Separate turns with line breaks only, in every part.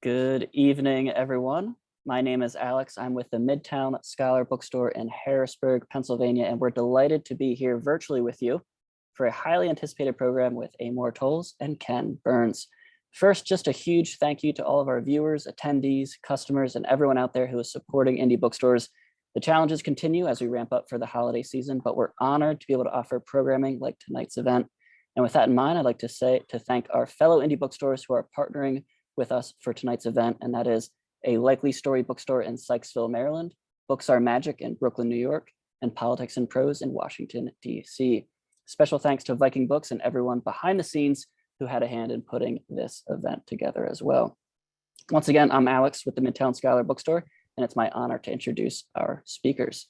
Good evening, everyone. My name is Alex. I'm with the Midtown Scholar Bookstore in Harrisburg, Pennsylvania, and we're delighted to be here virtually with you for a highly anticipated program with Amor Towles and Ken Burns. First, just a huge thank you to all of our viewers, attendees, customers, and everyone out there who is supporting indie bookstores. The challenges continue as we ramp up for the holiday season, but we're honored to be able to offer programming like tonight's event. And with that in mind, I'd like to thank our fellow indie bookstores who are partnering with us for tonight's event, and that is A Likely Story Bookstore in Sykesville, Maryland, Books Are Magic in Brooklyn, New York, and Politics and Prose in Washington, D.C. Special thanks to Viking Books and everyone behind the scenes who had a hand in putting this event together as well. Once again, I'm Alex with the Midtown Scholar Bookstore, and it's my honor to introduce our speakers.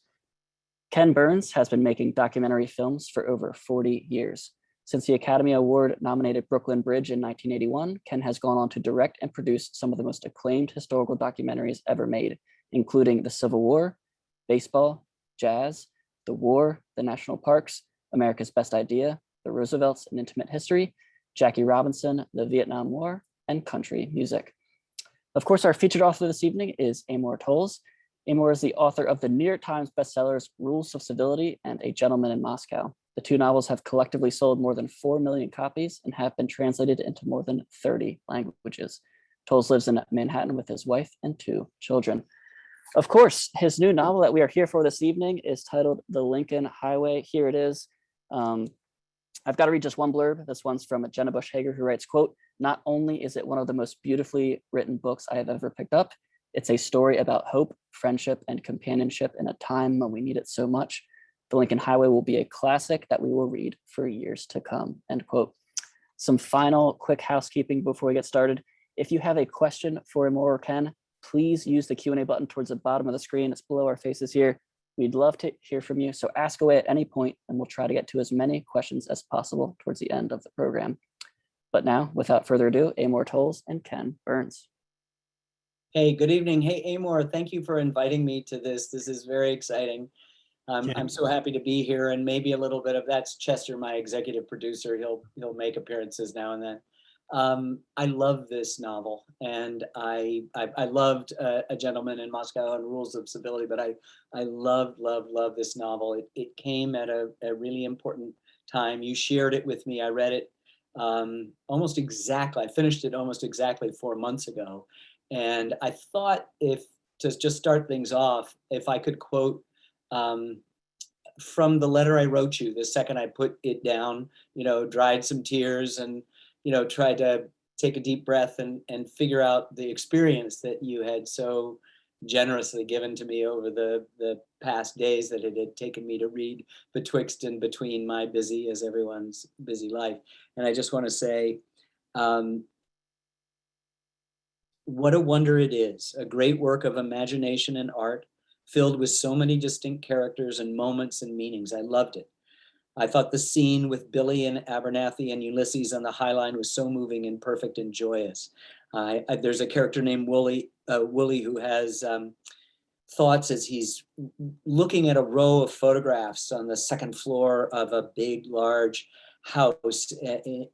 Ken Burns has been making documentary films for over 40 years. Since the Academy Award nominated Brooklyn Bridge in 1981, Ken has gone on to direct and produce some of the most acclaimed historical documentaries ever made, including the Civil War, baseball, jazz, the war, the national parks, America's Best Idea, the Roosevelts, An Intimate History, Jackie Robinson, the Vietnam War, and country music. Of course, our featured author this evening is Amor Towles. Amor is the author of the New York Times bestsellers Rules of Civility and A Gentleman in Moscow. The two novels have collectively sold more than 4 million copies and have been translated into more than 30 languages. Towles lives in Manhattan with his wife and 2 children. Of course, his new novel that we are here for this evening is titled The Lincoln Highway. Here it is. I've got to read just one blurb. This one's from Jenna Bush Hager, who writes, quote, "Not only is it one of the most beautifully written books I have ever picked up, it's a story about hope, friendship, and companionship in a time when we need it so much. The Lincoln Highway will be a classic that we will read for years to come," end quote. Some final quick housekeeping before we get started. If you have a question for Amor or Ken, please use the Q&A button towards the bottom of the screen. It's below our faces here. We'd love to hear from you, so ask away at any point, and we'll try to get to as many questions as possible towards the end of the program. But now, without further ado, Amor Towles and Ken Burns.
Hey, good evening. Hey, Amor, thank you for inviting me to this. This is very exciting. I'm so happy to be here, and maybe a little bit of that's Chester, my executive producer. He'll make appearances now and then. I love this novel, and I loved A Gentleman in Moscow and Rules of Civility, but I love this novel. It came at a really important time. You shared it with me. I read it almost exactly. I finished it almost exactly 4 months ago, and I thought to just start things off, if I could quote from the letter I wrote you the second I put it down, dried some tears and, tried to take a deep breath and figure out the experience that you had so generously given to me over the past days that it had taken me to read betwixt and between my busy, as everyone's busy life. And I just want to say, what a wonder it is, a great work of imagination and art, filled with so many distinct characters and moments and meanings. I loved it. I thought the scene with Billy and Abernathy and Ulysses on the High Line was so moving and perfect and joyous. There's a character named Wooly who has thoughts as he's looking at a row of photographs on the second floor of a big, large house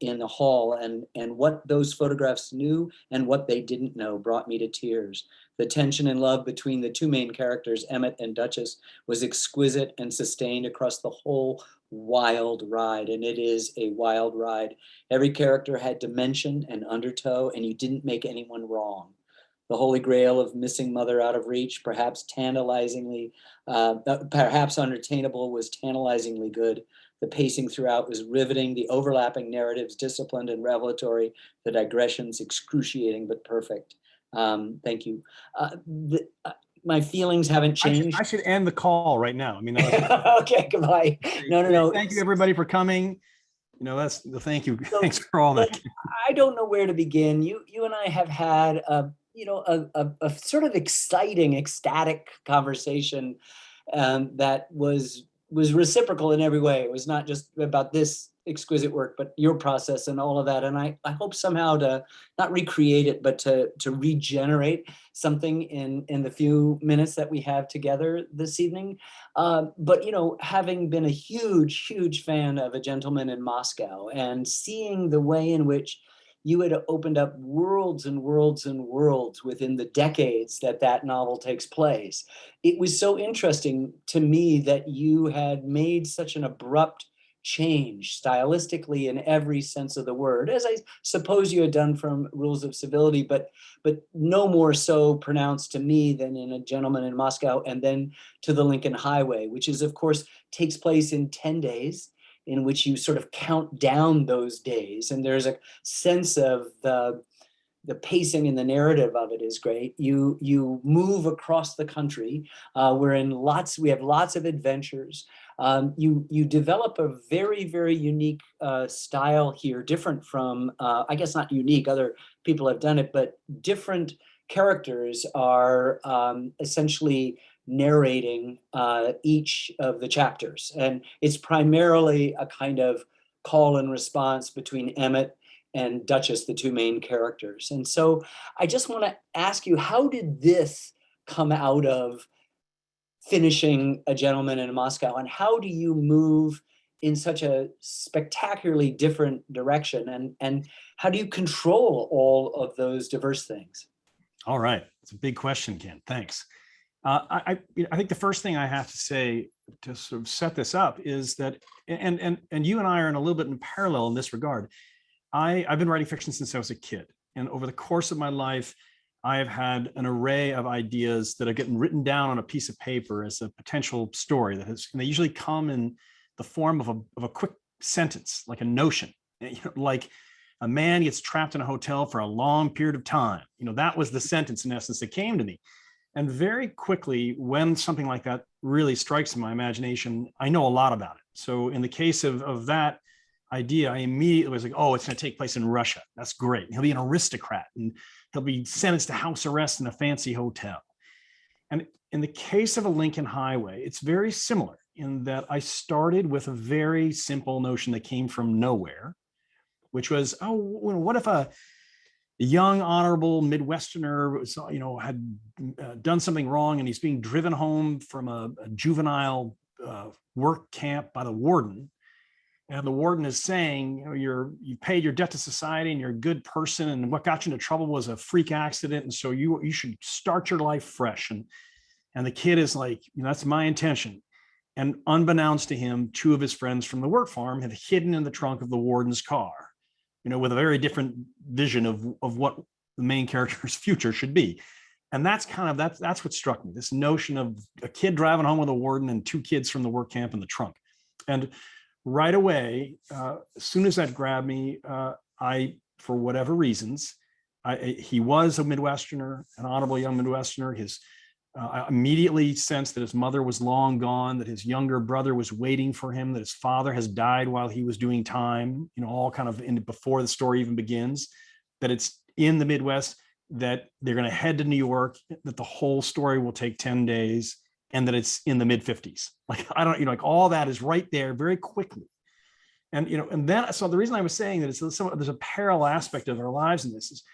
in the hall, and what those photographs knew and what they didn't know brought me to tears. The tension and love between the 2 main characters, Emmett and Duchess, was exquisite and sustained across the whole wild ride, and it is a wild ride. Every character had dimension and undertow, and you didn't make anyone wrong. The holy grail of missing mother out of reach, perhaps unattainable, was tantalizingly good. The pacing throughout was riveting, the overlapping narratives disciplined and revelatory, the digressions excruciating but perfect. Thank you. My feelings haven't changed.
I should end the call right now. I mean,
okay, goodbye. No.
Thank you, everybody, for coming. That's the thank you. So, thanks for all that.
I don't know where to begin. You and I have had a sort of exciting, ecstatic conversation that was reciprocal in every way. It was not just about this exquisite work, but your process and all of that. And I hope somehow to not recreate it, but to regenerate something in the few minutes that we have together this evening. But, having been a huge fan of A Gentleman in Moscow and seeing the way in which you had opened up worlds and worlds and worlds within the decades that that novel takes place. It was so interesting to me that you had made such an abrupt change stylistically in every sense of the word, as I suppose you had done from Rules of Civility, but no more so pronounced to me than in A Gentleman in Moscow, and then to The Lincoln Highway, which is, of course, takes place in 10 days, in which you sort of count down those days. And there's a sense of the pacing and the narrative of it is great. You move across the country. We have lots of adventures. You develop a very, very unique style here, different from, I guess not unique, other people have done it, but different characters are essentially narrating each of the chapters. And it's primarily a kind of call and response between Emmett and Duchess, the two main characters. And so I just want to ask you, how did this come out of finishing A Gentleman in Moscow, and how do you move in such a spectacularly different direction, and how do you control all of those diverse things?
All right. It's a big question, Ken. Thanks. I think the first thing I have to say to sort of set this up is that, and you and I are in a little bit in parallel in this regard. I've been writing fiction since I was a kid. And over the course of my life, I have had an array of ideas that are getting written down on a piece of paper as a potential story that has, and they usually come in the form of a quick sentence, like a notion, like a man gets trapped in a hotel for a long period of time. That was the sentence in essence that came to me. And very quickly, when something like that really strikes in my imagination, I know a lot about it. So in the case of that idea, I immediately was like, oh, it's going to take place in Russia. That's great. He'll be an aristocrat and he'll be sentenced to house arrest in a fancy hotel. And in the case of A Lincoln Highway, it's very similar in that I started with a very simple notion that came from nowhere, which was, oh, what if a young, honorable Midwesterner was, had done something wrong and he's being driven home from a juvenile work camp by the warden. And the warden is saying, you paid your debt to society and you're a good person. And what got you into trouble was a freak accident. And so you should start your life fresh. And the kid is like, that's my intention. And unbeknownst to him, two of his friends from the work farm have hidden in the trunk of the warden's car, with a very different vision of what the main character's future should be. And that's what struck me, this notion of a kid driving home with a warden and two kids from the work camp in the trunk. And right away, as soon as that grabbed me, I, for whatever reasons, he was a Midwesterner, an honorable young Midwesterner. I immediately sensed that his mother was long gone, that his younger brother was waiting for him, that his father has died while he was doing time, all kind of before the story even begins, that it's in the Midwest, that they're going to head to New York, that the whole story will take 10 days, and that it's in the mid 50s. Like, I don't, like all that is right there very quickly. And, and then, so the reason I was saying that there's a parallel aspect of our lives in this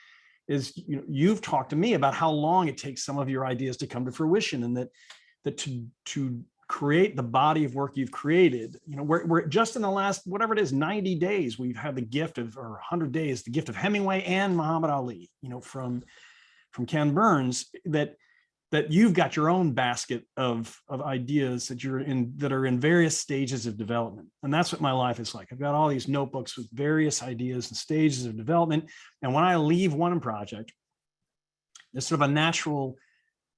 is you've talked to me about how long it takes some of your ideas to come to fruition, and that to create the body of work you've created, we're just in the last, whatever it is, 90 days, we've had the gift of, or 100 days, the gift of Hemingway and Muhammad Ali, from Ken Burns, that you've got your own basket of ideas that are in various stages of development. And that's what my life is like. I've got all these notebooks with various ideas and stages of development. And when I leave one project, there's sort of a natural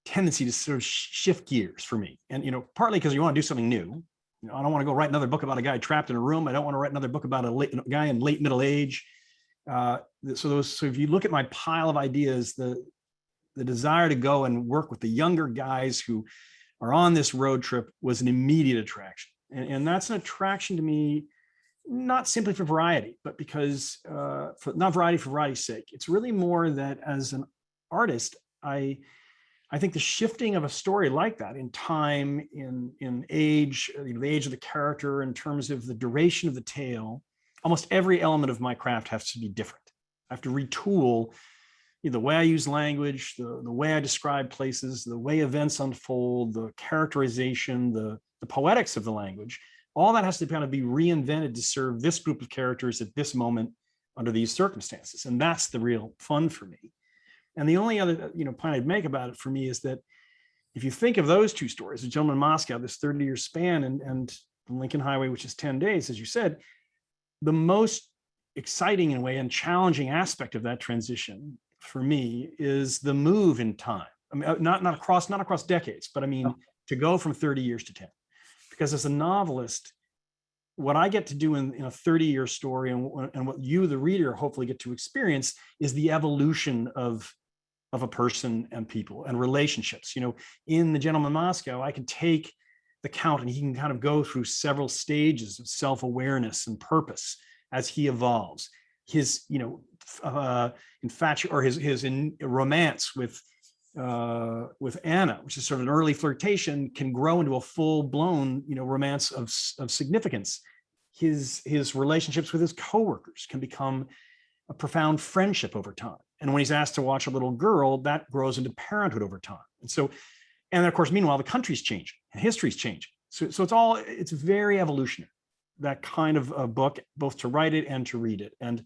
tendency to sort of shift gears for me. And, partly because you want to do something new. I don't want to go write another book about a guy trapped in a room. I don't want to write another book about a guy in late middle age. So if you look at my pile of ideas, the desire to go and work with the younger guys who are on this road trip was an immediate attraction. And that's an attraction to me, not simply for variety, but because, not variety for variety's sake. It's really more that as an artist, I think the shifting of a story like that in time, in age, the age of the character, in terms of the duration of the tale, almost every element of my craft has to be different. I have to retool the way I use language, the way I describe places, the way events unfold, the characterization, the poetics of the language. All that has to kind of be reinvented to serve this group of characters at this moment under these circumstances. And that's the real fun for me. And the only other, point I'd make about it for me is that if you think of those two stories, The Gentleman in Moscow, this 30-year span, and the Lincoln Highway, which is 10 days, as you said, the most exciting in a way and challenging aspect of that transition for me is the move in time. I mean, not across decades, but I mean, to go from 30 years to 10. Because as a novelist, what I get to do in a 30-year story, and what you, the reader, hopefully get to experience, is the evolution of a person and people and relationships. In The Gentleman in Moscow, I can take the Count and he can kind of go through several stages of self-awareness and purpose as he evolves. His, his romance with Anna, which is sort of an early flirtation, can grow into a full-blown, romance of significance. His relationships with his coworkers can become a profound friendship over time. And when he's asked to watch a little girl, that grows into parenthood over time. And of course, meanwhile, the country's changing and history's changing. So it's very evolutionary, that kind of a book, both to write it and to read it. And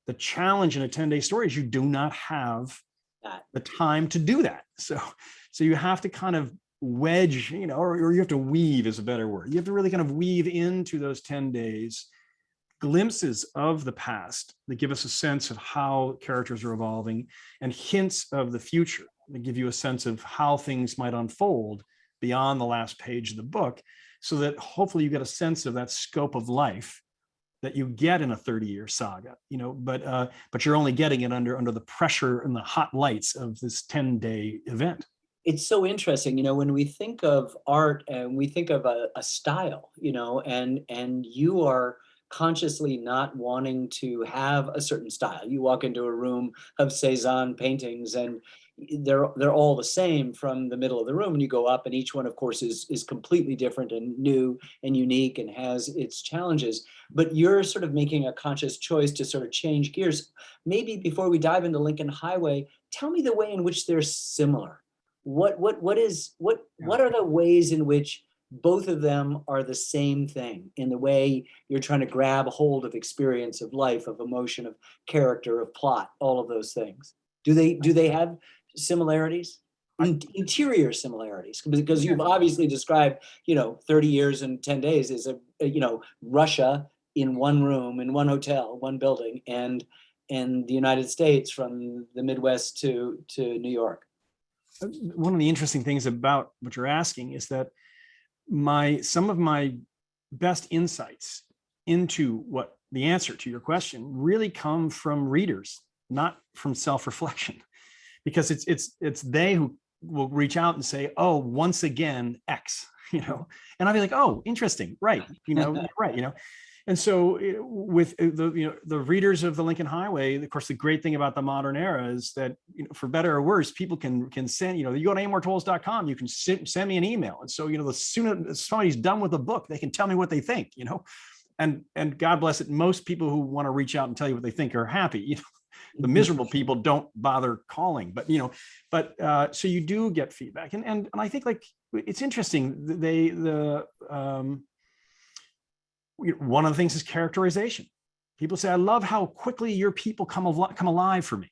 the challenge in a 10-day story is you do not have the time to do that. So you have to kind of wedge, or you have to weave is a better word. You have to really kind of weave into those 10 days glimpses of the past that give us a sense of how characters are evolving, and hints of the future that give you a sense of how things might unfold beyond the last page of the book, so that hopefully you get a sense of that scope of life that you get in a 30-year saga, but you're only getting it under the pressure and the hot lights of this 10-day event.
It's so interesting, when we think of art and we think of a style, and you are consciously not wanting to have a certain style. You walk into a room of Cezanne paintings and they're all the same from the middle of the room, and you go up and each one, of course, is completely different and new and unique and has its challenges. But you're sort of making a conscious choice to sort of change gears. Maybe before we dive into Lincoln Highway, tell me the way in which they're similar. What are the ways in which both of them are the same thing, in the way you're trying to grab hold of experience, of life, of emotion, of character, of plot, all of those things? Do they have similarities, interior similarities? Because you've obviously described 30 years and 10 days is Russia in one room, in one hotel, one building, and the United States from the Midwest to New York.
One of the interesting things about what you're asking is that some of my best insights into what the answer to your question really come from readers, not from self-reflection, because it's they who will reach out and say, oh, once again, X, and I'll be like, oh, interesting. Right. Right. And so with the readers of the Lincoln Highway, of course, the great thing about the modern era is that, for better or worse, people can send, you go to amortowles.com, you can send me an email. And so, the sooner somebody's done with the book, they can tell me what they think, and God bless it, most people who want to reach out and tell you what they think are happy. The miserable people don't bother calling, but so you do get feedback. And I think, like, it's interesting. One of the things is characterization. People say, I love how quickly your people come alive for me,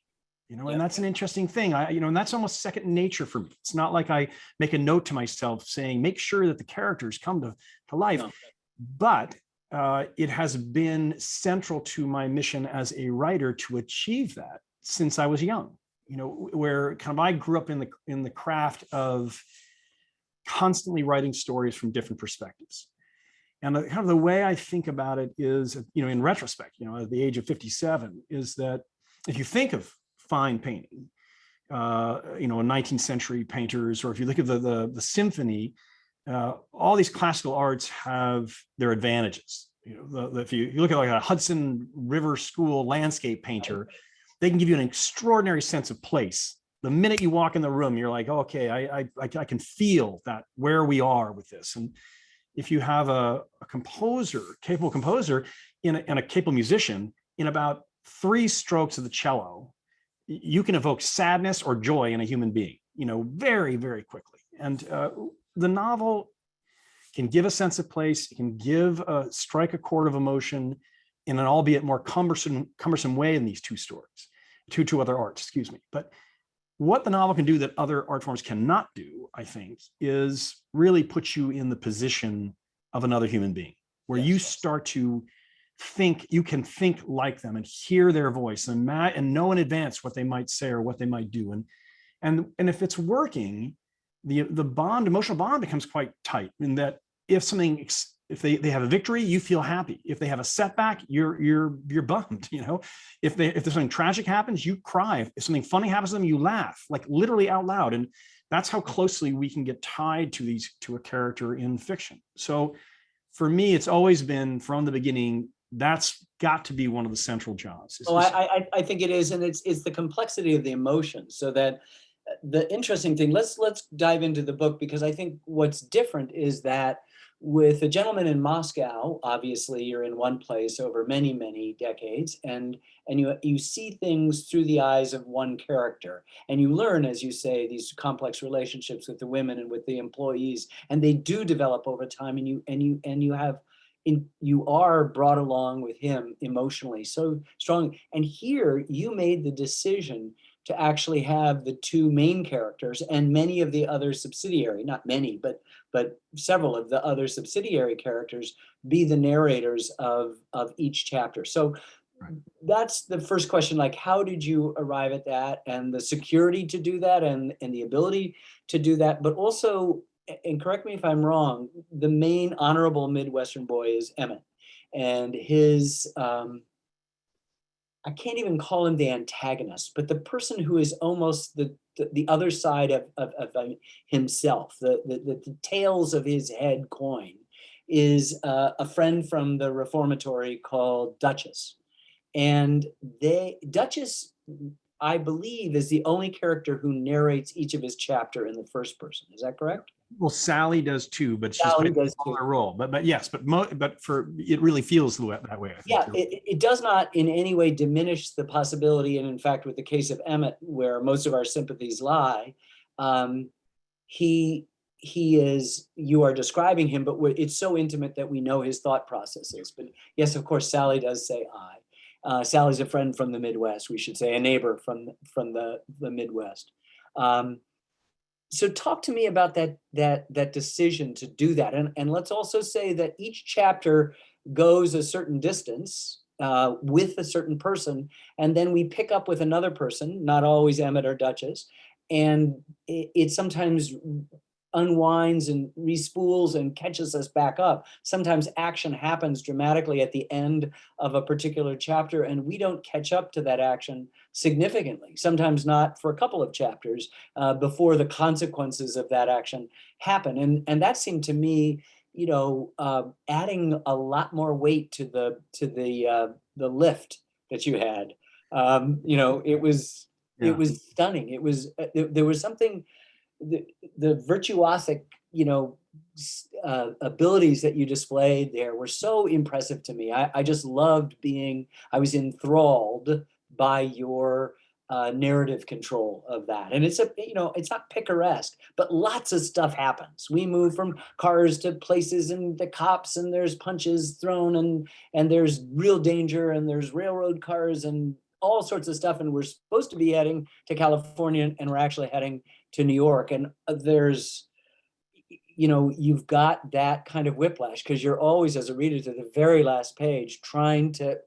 and that's an interesting thing. And that's almost second nature for me. It's not like I make a note to myself saying, make sure that the characters come to life. No. But it has been central to my mission as a writer to achieve that since I was young, where kind of I grew up in the craft of constantly writing stories from different perspectives. And kind of the way I think about it is, in retrospect, at the age of 57, is that if you think of fine painting, 19th century painters, or if you look at the symphony, all these classical arts have their advantages. If you look at like a Hudson River School landscape painter, they can give you an extraordinary sense of place. The minute you walk in the room, you're like, oh, okay, I can feel that where we are with this. And if you have a capable composer, and a capable musician, in about 3 strokes of the cello, you can evoke sadness or joy in a human being, very, very quickly. And the novel can give a sense of place, it can strike a chord of emotion, in an albeit more cumbersome way in these two stories, two other arts, excuse me. But what the novel can do that other art forms cannot do, I think, is really put you in the position of another human being, where you start to think, you can think like them and hear their voice and know in advance what they might say or what they might do. And if it's working, the emotional bond becomes quite tight, in that if they have a victory, you feel happy. If they have a setback, you're bummed. If there's something tragic happens, you cry. If something funny happens to them, you laugh, like literally out loud. And that's how closely we can get tied to a character in fiction. So for me, it's always been from the beginning, that's got to be one of the central jobs.
I think it is, and it's the complexity of the emotions. So that the interesting thing, let's dive into the book, because I think what's different is that with A Gentleman in Moscow, obviously you're in one place over many, many decades, and you see things through the eyes of one character, and you learn, as you say, these complex relationships with the women and with the employees, and they do develop over time, and you are brought along with him emotionally so strong. And here you made the decision to actually have the two main characters and many of the other subsidiary, not many, but several of the other subsidiary characters be the narrators of each chapter. So that's the first question, like, how did you arrive at that, and the security to do that, and the ability to do that? But also, and correct me if I'm wrong, the main honorable Midwestern boy is Emmett, and his, I can't even call him the antagonist, but the person who is almost the other side of himself, the tails of his head coin, is a friend from the reformatory called Duchess. And Duchess, I believe, is the only character who narrates each of his chapter in the first person. Is that correct?
Well, Sally does too, but she's
Sally
a
does too.
smaller role. But yes, but for it really feels that way. I think.
Yeah, it does not in any way diminish the possibility, and in fact, with the case of Emmett, where most of our sympathies lie, he is, you are describing him, but it's so intimate that we know his thought processes. But yes, of course, Sally does say I. Sally's a friend from the Midwest, we should say, a neighbor from the Midwest. So talk to me about that decision to do that. And let's also say that each chapter goes a certain distance with a certain person, and then we pick up with another person, not always Emmett or Duchess, and it sometimes unwinds and respools and catches us back up. Sometimes action happens dramatically at the end of a particular chapter, and we don't catch up to that action significantly, sometimes not for a couple of chapters before the consequences of that action happen. And that seemed to me, adding a lot more weight to the lift that you had. It was stunning. It was there was something, the virtuosic, abilities that you displayed there were so impressive to me. I just loved I was enthralled by your narrative control of that. And it's not picaresque, but lots of stuff happens. We move from cars to places, and the cops, and there's punches thrown, and there's real danger, and there's railroad cars and all sorts of stuff. And we're supposed to be heading to California, and we're actually heading to New York. And there's, you've got that kind of whiplash, because you're always, as a reader, to the very last page, trying to,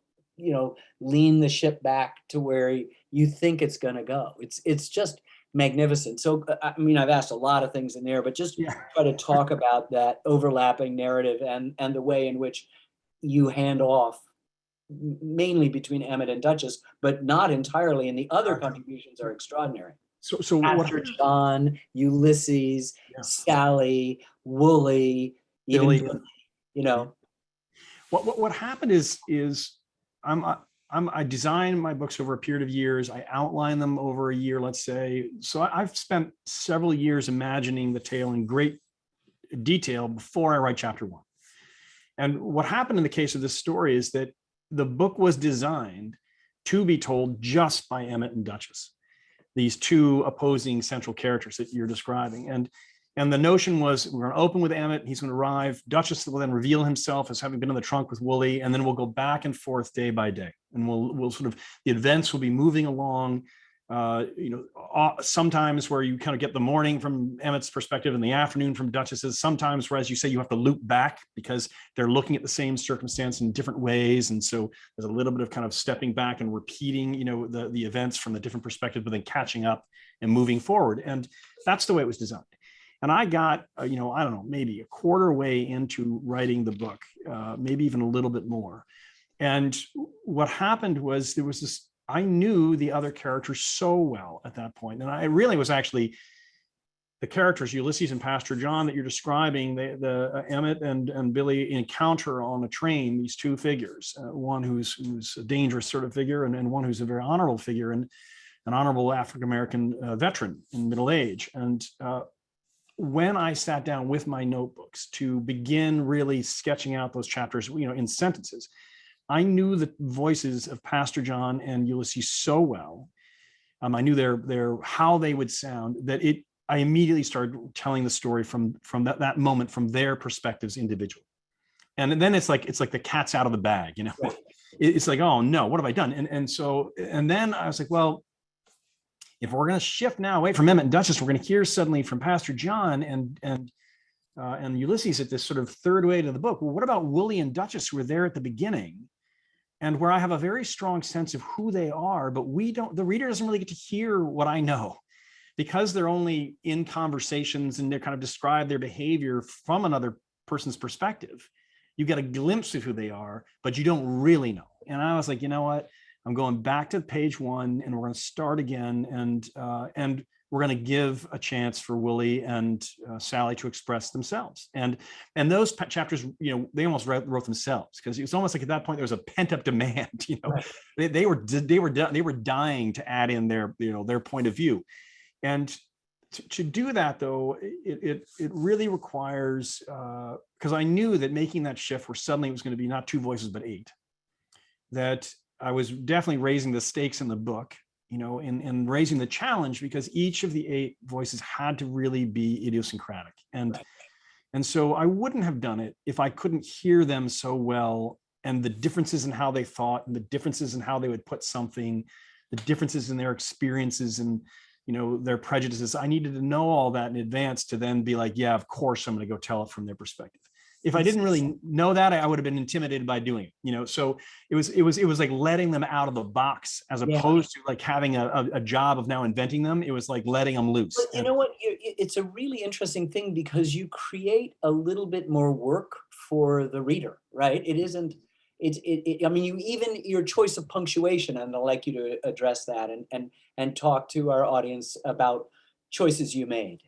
lean the ship back to where you think it's going to go. It's just magnificent. So, I've asked a lot of things in there, but just try to talk about that overlapping narrative and the way in which you hand off, mainly between Emmett and Duchess, but not entirely. And the other contributions are extraordinary.
So
Pastor John, Ulysses, Sally, Woolley,
Billy,
even,
What happened is I design my books over a period of years. I outline them over a year, let's say. So I've spent several years imagining the tale in great detail before I write chapter one. And what happened in the case of this story is that the book was designed to be told just by Emmett and Duchess, these two opposing central characters that you're describing. And And the notion was we're going to open with Emmett. He's going to arrive. Duchess will then reveal himself as having been in the trunk with Wooly, and then we'll go back and forth day by day, and we'll sort of, the events will be moving along. Sometimes where you kind of get the morning from Emmett's perspective and the afternoon from Duchess's. Sometimes where, as you say, you have to loop back because they're looking at the same circumstance in different ways, and so there's a little bit of kind of stepping back and repeating, the events from the different perspectives, but then catching up and moving forward. And that's the way it was designed. And I got, I don't know, maybe a quarter way into writing the book, maybe even a little bit more. And what happened was there was this, I knew the other characters so well at that point. And I really was actually, the characters, Ulysses and Pastor John that you're describing, the Emmett and Billy encounter on a train, these two figures, one who's a dangerous sort of figure and one who's a very honorable figure and an honorable African-American veteran in middle age. And when I sat down with my notebooks to begin really sketching out those chapters, in sentences, I knew the voices of Pastor John and Ulysses so well. I knew their how they would sound that I immediately started telling the story from that moment from their perspectives individually. And then it's like the cat's out of the bag, Right. It's like, oh no, what have I done? And then I was like, well, if we're going to shift now away from Emmett and Duchess, we're going to hear suddenly from Pastor John and Ulysses at this sort of third way to the book. Well, what about Wooly and Duchess, who were there at the beginning, and where I have a very strong sense of who they are, but the reader doesn't really get to hear what I know because they're only in conversations and they're kind of describe their behavior from another person's perspective. You get a glimpse of who they are, but you don't really know. And I was like, you know what? I'm going back to page 1 and we're going to start again. And we're going to give a chance for Wooly and Sally to express themselves. And those chapters, they almost wrote themselves because it was almost like at that point, there was a pent up demand, Right. They were dying to add in their point of view. And to do that though, it really requires, because I knew that making that shift where suddenly it was going to be not 2 voices, but 8, that I was definitely raising the stakes in the book, and raising the challenge because each of the 8 voices had to really be idiosyncratic. And so I wouldn't have done it if I couldn't hear them so well, and the differences in how they thought and the differences in how they would put something, the differences in their experiences and, their prejudices. I needed to know all that in advance to then be like, yeah, of course, I'm going to go tell it from their perspective. If I didn't really know that, I would have been intimidated by doing it, so it was like letting them out of the box as opposed to like having a job of now inventing them. It was like letting them loose.
But you know what? It's a really interesting thing because you create a little bit more work for the reader, right? It isn't, I mean, even your choice of punctuation, and I'd like you to address that and talk to our audience about choices you made.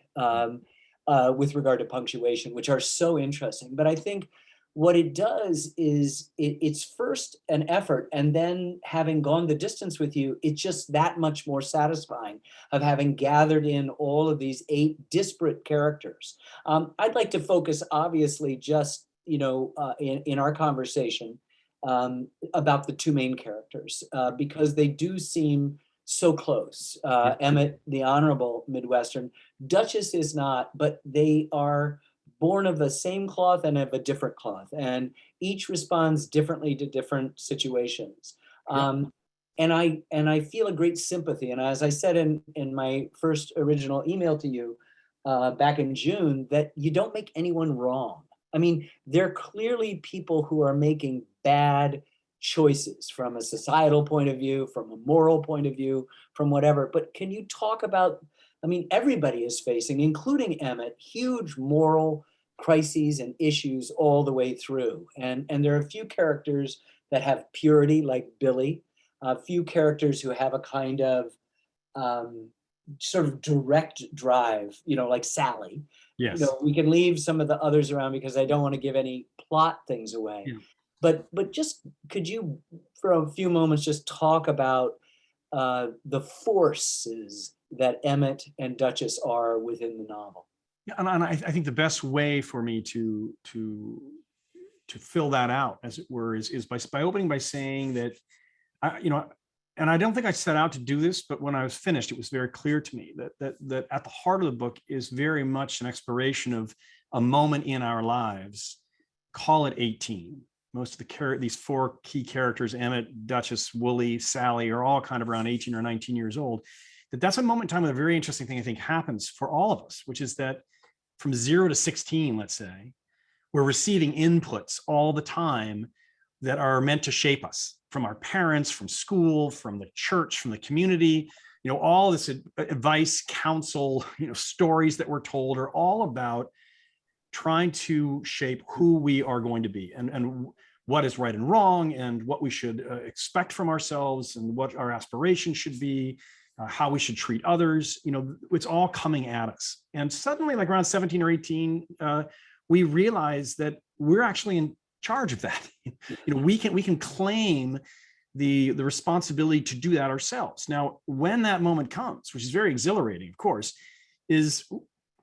With regard to punctuation, which are so interesting. But I think what it does is it's first an effort, and then having gone the distance with you, it's just that much more satisfying of having gathered in all of these 8 disparate characters. I'd like to focus, obviously, just in our conversation about the 2 main characters because they do seem so close. Emmett, the honorable Midwestern. Duchess is not, but they are born of the same cloth and of a different cloth, and each responds differently to different situations. And I feel a great sympathy. And as I said in my first original email to you back in June, that you don't make anyone wrong. I mean, they're clearly people who are making bad choices from a societal point of view, from a moral point of view, from whatever. But can you talk about, I mean, everybody is facing, including Emmett, huge moral crises and issues all the way through. And there are a few characters that have purity, like Billy, a few characters who have a kind of sort of direct drive, like Sally.
Yes.
We can leave some of the others around because I don't want to give any plot things away. Yeah. But just could you, for a few moments, just talk about the forces that Emmett and Duchess are within the novel?
Yeah, and I think the best way for me to fill that out, as it were, is by opening by saying that, and I don't think I set out to do this, but when I was finished, it was very clear to me that at the heart of the book is very much an exploration of a moment in our lives, call it 18. Most of these four key characters, Emmett, Duchess, Wooly, Sally, are all kind of around 18 or 19 years old. That's a moment in time with a very interesting thing I think happens for all of us, which is that from 0 to 16, let's say, we're receiving inputs all the time that are meant to shape us, from our parents, from school, from the church, from the community. All this advice, counsel, stories that we're told are all about trying to shape who we are going to be, and what is right and wrong, and what we should expect from ourselves, and what our aspirations should be, how we should treat others. It's all coming at us. And suddenly, like around 17 or 18, we realize that we're actually in charge of that. We can claim the responsibility to do that ourselves. Now, when that moment comes, which is very exhilarating, of course, is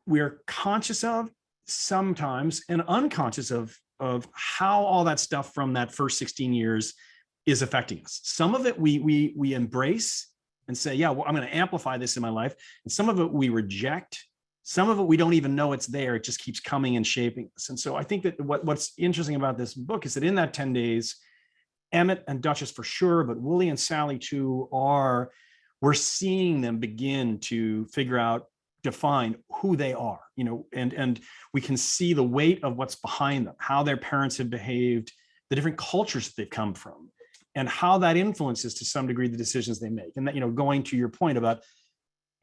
we're conscious of sometimes and unconscious of how all that stuff from that first 16 years is affecting us. Some of it we embrace and say, yeah, well, I'm going to amplify this in my life. And some of it we reject. Some of it we don't even know it's there. It just keeps coming and shaping us. And so I think that what's interesting about this book is that in that 10 days, Emmett and Duchess for sure, but Wooly and Sally too, we're seeing them begin to figure out, define who they are, and we can see the weight of what's behind them, how their parents have behaved, the different cultures that they've come from, and how that influences to some degree the decisions they make. And that, going to your point about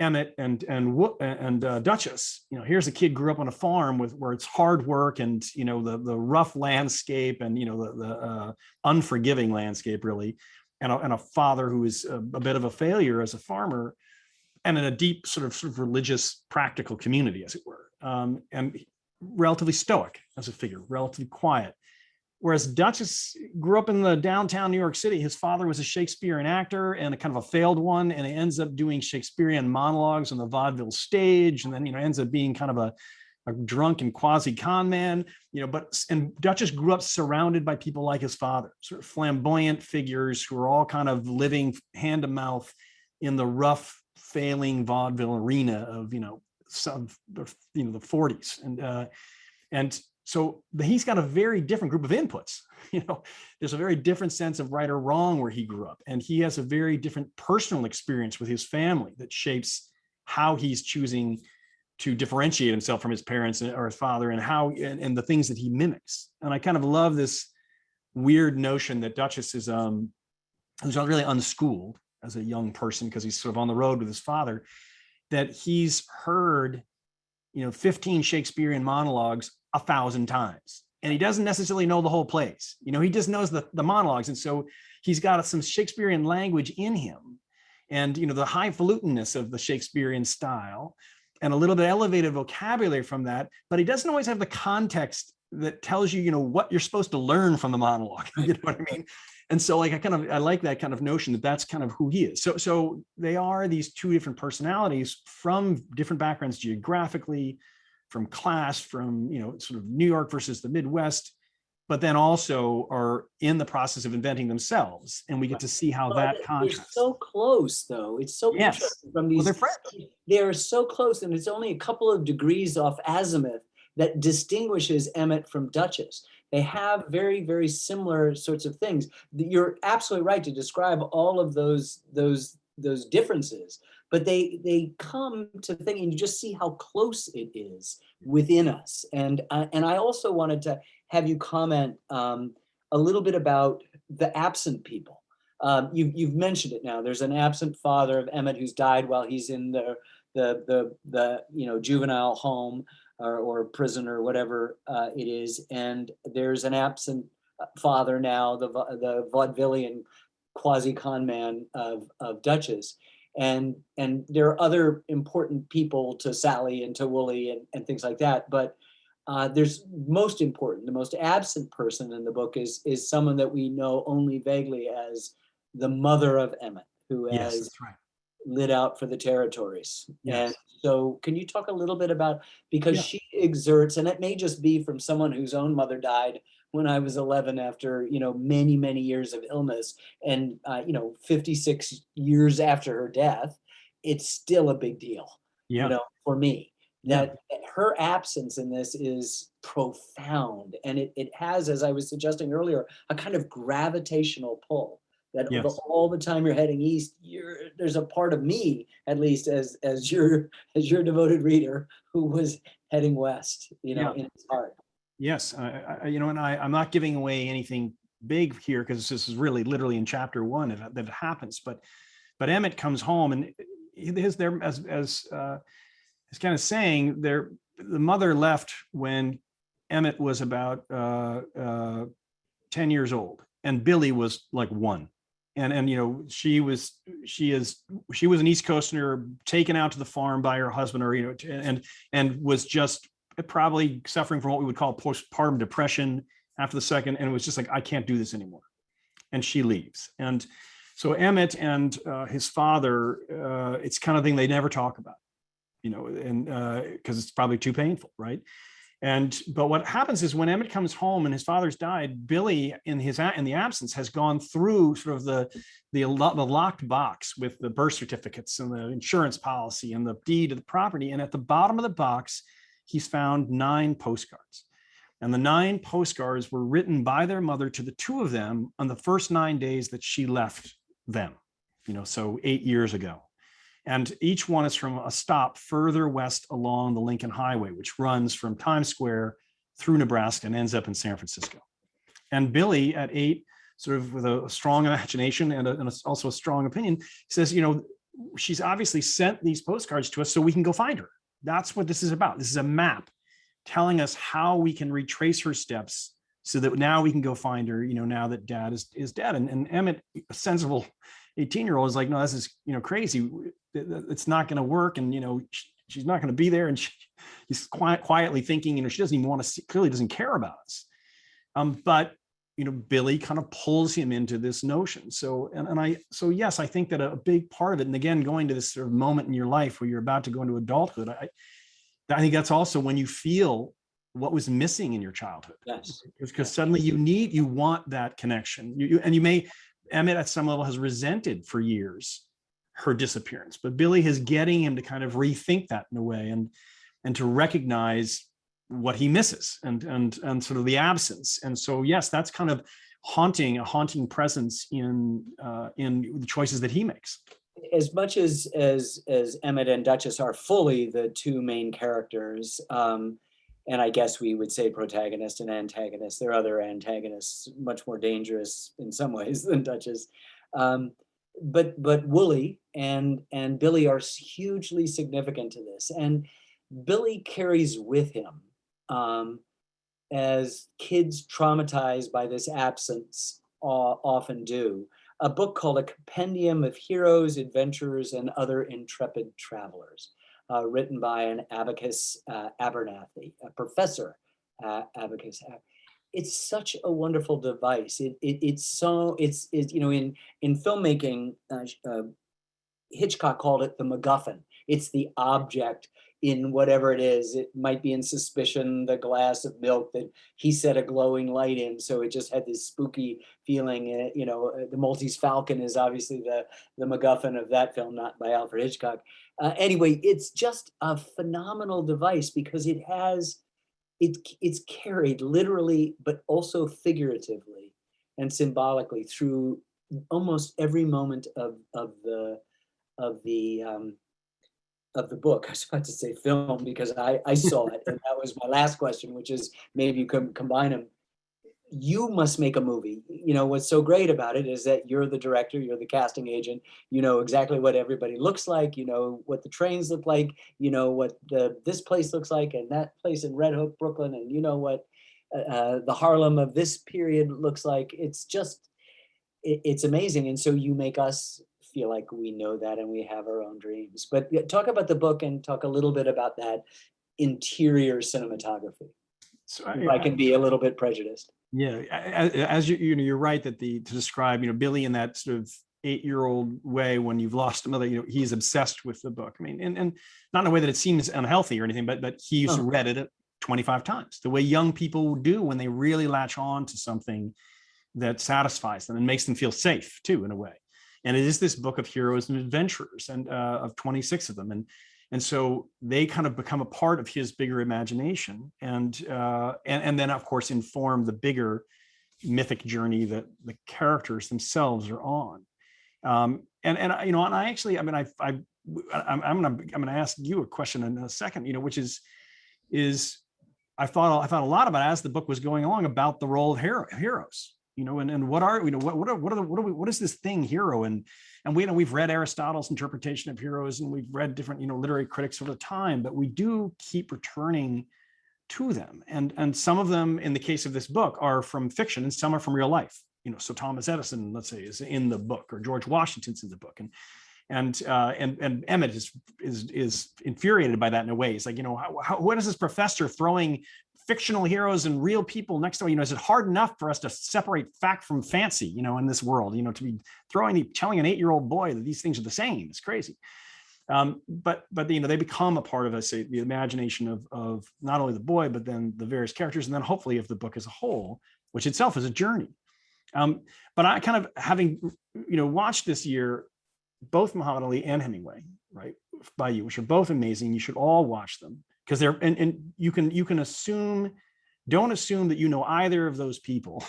Emmett and Duchess, here's a kid grew up on a farm where it's hard work and the rough landscape and the unforgiving landscape really, and a father who is a bit of a failure as a farmer, and in a deep sort of religious practical community, as it were, and relatively stoic as a figure, relatively quiet. Whereas Duchess grew up in the downtown New York City. His father was a Shakespearean actor and a kind of a failed one, and he ends up doing Shakespearean monologues on the vaudeville stage, and then ends up being kind of a drunk and quasi con man. And Duchess grew up surrounded by people like his father, sort of flamboyant figures who are all kind of living hand to mouth in the rough, failing vaudeville arena of the 40s, and so he's got a very different group of inputs. There's a very different sense of right or wrong where he grew up, and he has a very different personal experience with his family that shapes how he's choosing to differentiate himself from his parents or his father, and the things that he mimics. And I kind of love this weird notion that Duchess is who's not really unschooled as a young person because he's sort of on the road with his father, that he's heard 15 Shakespearean monologues 1,000 times, and he doesn't necessarily know the whole plays. He just knows the monologues, and so he's got some Shakespearean language in him, and the highfalutenness of the Shakespearean style, and a little bit elevated vocabulary from that, but he doesn't always have the context that tells you what you're supposed to learn from the monologue. You know what I mean? And so I like that kind of notion that that's kind of who he is. So they are these two different personalities from different backgrounds geographically, from class, from sort of New York versus the Midwest, but then also are in the process of inventing themselves, and we get to see how that contrasts.
They're so close, though. It's so interesting from these.
Well, they're friends.
They're so close, and it's only a couple of degrees off azimuth that distinguishes Emmett from Duchess. They have very, very similar sorts of things. You're absolutely right to describe all of those differences, but they come to think, and you just see how close it is within us. And I also wanted to have you comment a little bit about the absent people. You've mentioned it now. There's an absent father of Emmett who's died while he's in the juvenile home or prison or whatever it is, and there's an absent father now, the vaudevillian quasi con man of Duchess, and there are other important people to Sally and to Wooly and things like that, but there's most important, the most absent person in the book is someone that we know only vaguely as the mother of Emmett, who
Yes,
has
that's right.
lit out for the territories.
Yes.
And so can you talk a little bit about, because
Yeah.
she exerts, and it may just be from someone whose own mother died when I was 11 after, many, many years of illness and, 56 years after her death, it's still a big deal,
Yeah.
for me.
Yeah.
That her absence in this is profound. And it has, as I was suggesting earlier, a kind of gravitational pull that
Yes.
all the time you're heading east, there's a part of me, at least as your devoted reader, who was heading west,
Yeah.
in his heart.
Yes. And I'm not giving away anything big here because this is really literally in chapter 1 that it happens. But Emmett comes home and as kind of saying the mother left when Emmett was about 10 years old and Billy was like 1. And she was an East Coaster taken out to the farm by her husband, or and was just probably suffering from what we would call postpartum depression after the second, and it was just like, I can't do this anymore, and she leaves. And so Emmett and his father, it's kind of thing they never talk about, and because it's probably too painful, right? But what happens is when Emmett comes home and his father's died, Billy, in the absence, has gone through sort of the locked box with the birth certificates and the insurance policy and the deed of the property. And at the bottom of the box, he's found 9 postcards. And the 9 postcards were written by their mother to the 2 of them on the first 9 days that she left them, so 8 years ago. And each one is from a stop further west along the Lincoln Highway, which runs from Times Square through Nebraska and ends up in San Francisco. And Billy, at 8, sort of with a strong imagination and also a strong opinion, says, she's obviously sent these postcards to us so we can go find her. That's what this is about. This is a map telling us how we can retrace her steps so that now we can go find her, now that dad is dead. And Emmett, a sensible 18-year-old, is like, no, this is, crazy. It's not going to work. And, she's not going to be there. And he's quietly thinking, she doesn't even want to see, clearly doesn't care about us. But, Billy kind of pulls him into this notion. So yes, I think that a big part of it, and again, going to this sort of moment in your life where you're about to go into adulthood, I think that's also when you feel what was missing in your childhood.
Yes.
Because suddenly you want that connection. Emmett at some level has resented for years her disappearance, but Billy is getting him to kind of rethink that in a way and to recognize what he misses and sort of the absence. And so, yes, that's kind of a haunting presence in the choices that he makes.
As much as Emmett and Duchess are fully the 2 main characters, and I guess we would say protagonist and antagonist. There are other antagonists much more dangerous in some ways than Duchess. But Wooly and Billy are hugely significant to this. And Billy carries with him, as kids traumatized by this absence often do, a book called A Compendium of Heroes, Adventurers, and Other Intrepid Travelers, written by an Abacus Abernathy, a professor Abacus. It's such a wonderful device. It's in filmmaking, Hitchcock called it the MacGuffin. It's the object in whatever it is. It might be in Suspicion, the glass of milk that he set a glowing light in, so it just had this spooky feeling. The Maltese Falcon is obviously the MacGuffin of that film, not by Alfred Hitchcock. Anyway, it's just a phenomenal device because it's carried literally, but also figuratively and symbolically through almost every moment of the book. I was about to say film because I saw it, and that was my last question, which is maybe you can combine them. You must make a movie. What's so great about it is that you're the director, you're the casting agent, you know exactly what everybody looks like, you know what the trains look like, you know what this place looks like and that place in Red Hook, Brooklyn, and you know what the Harlem of this period looks like. It's amazing. And so you make us feel like we know that and we have our own dreams. But talk about the book and talk a little bit about that interior cinematography.
So
if I can be a little bit prejudiced.
Yeah, as you're right that to describe Billy in that sort of 8-year-old way when you've lost a mother, he's obsessed with the book. I mean, and not in a way that it seems unhealthy or anything, but he used to read it 25 times, the way young people do when they really latch on to something that satisfies them and makes them feel safe too, in a way. And it is this book of heroes and adventurers, and of 26 of them. And so they kind of become a part of his bigger imagination, and then of course inform the bigger mythic journey that the characters themselves are on. And I actually, I mean, I'm gonna ask you a question in a second, which is I thought a lot about, as the book was going along, about the role of heroes, and what is this thing hero? And we've read Aristotle's interpretation of heroes, and we've read different, literary critics over the time, but we do keep returning to them. And some of them, in the case of this book, are from fiction, and some are from real life. So Thomas Edison, let's say, is in the book, or George Washington's in the book. And Emmett is infuriated by that in a way. He's like, what is this professor throwing fictional heroes and real people next to him? Is it hard enough for us to separate fact from fancy, in this world, to be telling an 8-year-old boy that these things are the same? It's crazy. But they become a part of, I say, the imagination of not only the boy, but then the various characters, and then hopefully of the book as a whole, which itself is a journey. But I kind of, having, watched this year, both Muhammad Ali and Hemingway, right, by you, which are both amazing. You should all watch them, because they're, and you can assume, don't assume that either of those people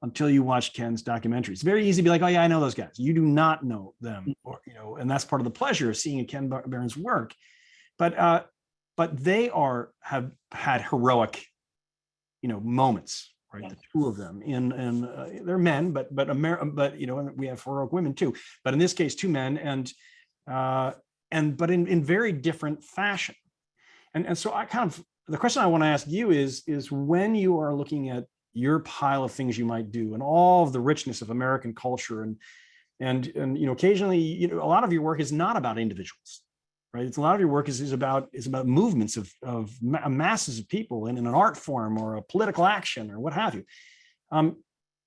until you watch Ken's documentary. It's very easy to be like, oh yeah, I know those guys. You do not know them, or and that's part of the pleasure of seeing Ken Barron's work. But they have had heroic, moments. Right, the two of them they're men, but we have heroic women too. But in this case, two men, but in very different fashion. And so the question I want to ask you is when you are looking at your pile of things you might do, and all of the richness of American culture, and occasionally, a lot of your work is not about individuals. Right, it's a lot of your work is about movements of masses of people in an art form or a political action or what have you.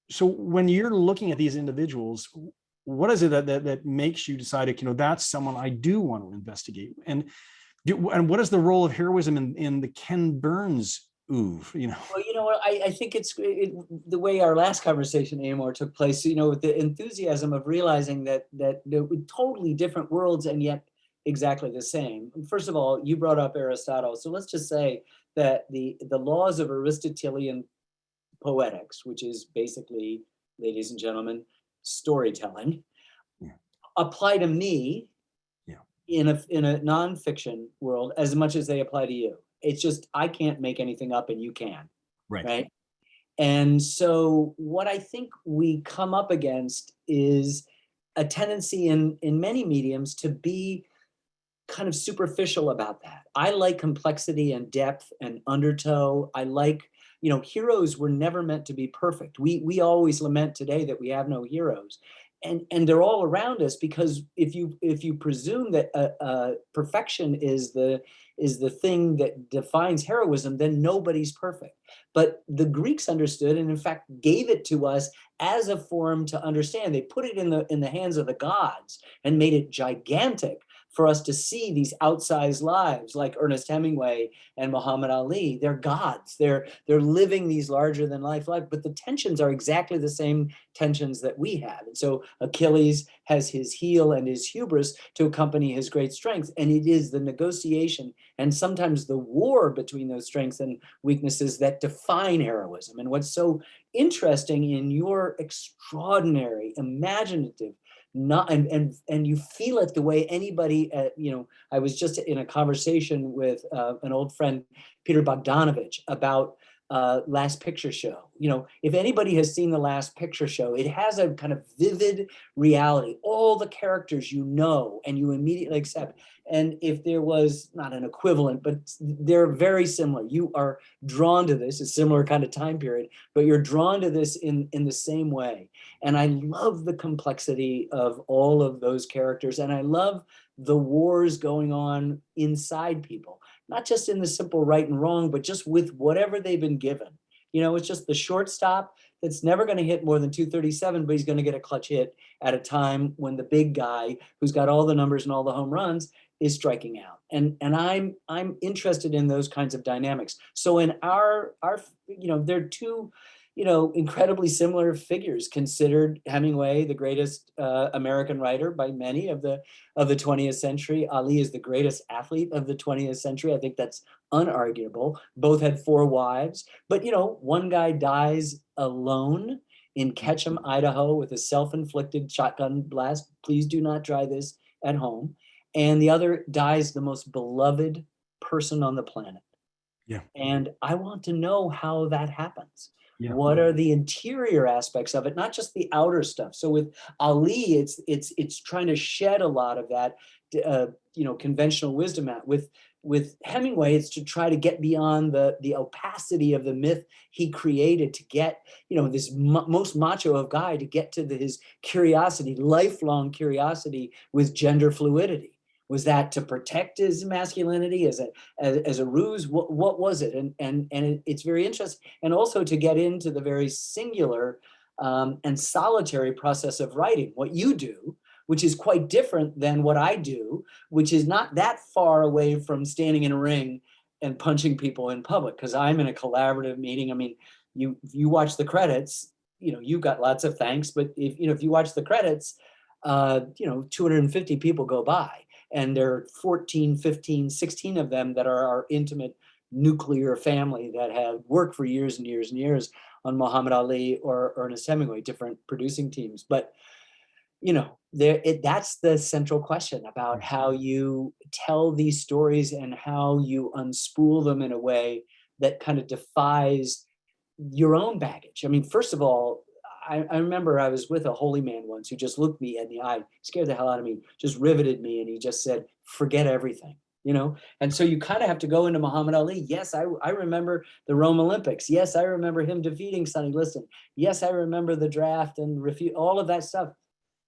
So when you're looking at these individuals, what is it that makes you decide, that's someone I do want to investigate? And what is the role of heroism in the Ken Burns oeuvre?
Well, I think it's the way our last conversation, Amor, took place. With the enthusiasm of realizing that they're totally different worlds, and yet exactly the same. First of all, you brought up Aristotle. So let's just say that the laws of Aristotelian poetics, which is basically, ladies and gentlemen, storytelling, apply to me in a nonfiction world as much as they apply to you. It's just, I can't make anything up and you can. Right? And so what I think we come up against is a tendency in many mediums to be kind of superficial about that. I like complexity and depth and undertow. I like, heroes were never meant to be perfect. We always lament today that we have no heroes, and they're all around us, because if you presume that perfection is the thing that defines heroism, then nobody's perfect. But the Greeks understood, and in fact gave it to us as a form to understand. They put it in the hands of the gods and made it gigantic for us to see these outsized lives, like Ernest Hemingway and Muhammad Ali. They're gods. They're living these larger than life, but the tensions are exactly the same tensions that we have. And so Achilles has his heel and his hubris to accompany his great strength. And it is the negotiation and sometimes the war between those strengths and weaknesses that define heroism. And what's so interesting in your extraordinary, imaginative, and you feel it the way anybody, I was just in a conversation with an old friend, Peter Bogdanovich, about Last Picture Show. If anybody has seen the Last Picture Show, it has a kind of vivid reality. All the characters and you immediately accept. And if there was not an equivalent, but they're very similar. You are drawn to this, a similar kind of time period, but you're drawn to this in the same way. And I love the complexity of all of those characters. And I love the wars going on inside people, not just in the simple right and wrong, but just with whatever they've been given. It's just the shortstop. that's never going to hit more than 237, but he's going to get a clutch hit at a time when the big guy who's got all the numbers and all the home runs is striking out. And I'm interested in those kinds of dynamics. So in our there are two incredibly similar figures considered. Hemingway, the greatest American writer by many of the 20th century. Ali is the greatest athlete of the 20th century. I think that's unarguable. Both had 4 wives, but one guy dies alone in Ketchum, Idaho, with a self-inflicted shotgun blast. Please do not try this at home. And the other dies the most beloved person on the planet.
Yeah.
And I want to know how that happens.
Yeah.
What are the interior aspects of it, not just the outer stuff? So with Ali, it's trying to shed a lot of that, conventional wisdom out. With Hemingway, it's to try to get beyond the opacity of the myth he created to get, this most macho of guy to get to his curiosity, lifelong curiosity with gender fluidity. Was that to protect his masculinity as a ruse? What was it? And it's very interesting. And also to get into the very singular and solitary process of writing, what you do, which is quite different than what I do, which is not that far away from standing in a ring and punching people in public, because I'm in a collaborative meeting. I mean, you watch the credits, you've got lots of thanks, but if you watch the credits, 250 people go by. And there are 14, 15, 16 of them that are our intimate nuclear family that have worked for years and years and years on Muhammad Ali or Ernest Hemingway, different producing teams. But, that's the central question about how you tell these stories and how you unspool them in a way that kind of defies your own baggage. I mean, first of all, I remember I was with a holy man once who just looked me in the eye, scared the hell out of me, just riveted me. And he just said, forget everything, And so you kind of have to go into Muhammad Ali. Yes, I remember the Rome Olympics. Yes, I remember him defeating Sonny Liston. Yes, I remember the draft and all of that stuff.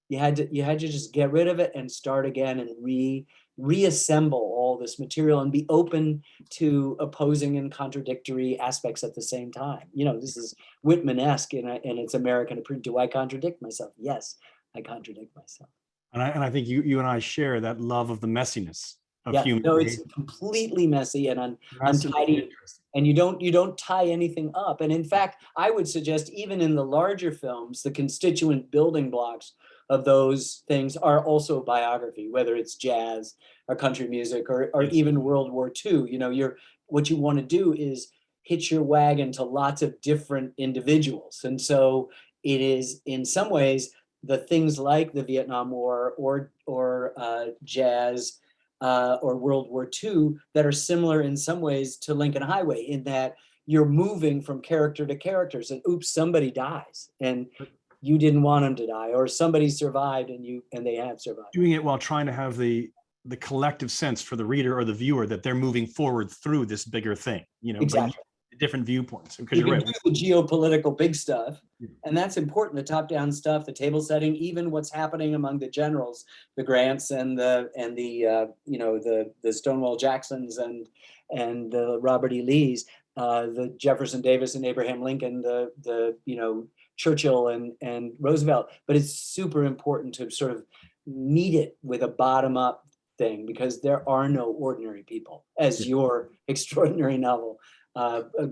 You had to just get rid of it and start again and reassemble all this material and be open to opposing and contradictory aspects at the same time. This is Whitman-esque and it's American. Do I contradict myself? Yes, I contradict myself.
And I think you and I share that love of the messiness of human
it's
behavior.
completely messy and untidy, and you don't tie anything up. And in fact, I would suggest even in the larger films, the constituent building blocks of those things are also biography, whether it's jazz or country music or even World War II. What you want to do is hitch your wagon to lots of different individuals. And so it is in some ways the things like the Vietnam War or jazz or World War II that are similar in some ways to Lincoln Highway, in that you're moving from character to characters and oops, somebody dies and you didn't want them to die, or somebody survived and they have survived.
Doing it while trying to have the collective sense for the reader or the viewer that they're moving forward through this bigger thing,
Exactly.
But different viewpoints. Because
you
you're
can
right.
do the geopolitical big stuff, and that's important, the top-down stuff, the table setting, even what's happening among the generals, the Grants and the Stonewall Jacksons and the Robert E. Lees, the Jefferson Davis and Abraham Lincoln, the Churchill and Roosevelt. But it's super important to sort of meet it with a bottom-up thing, because there are no ordinary people, as your extraordinary novel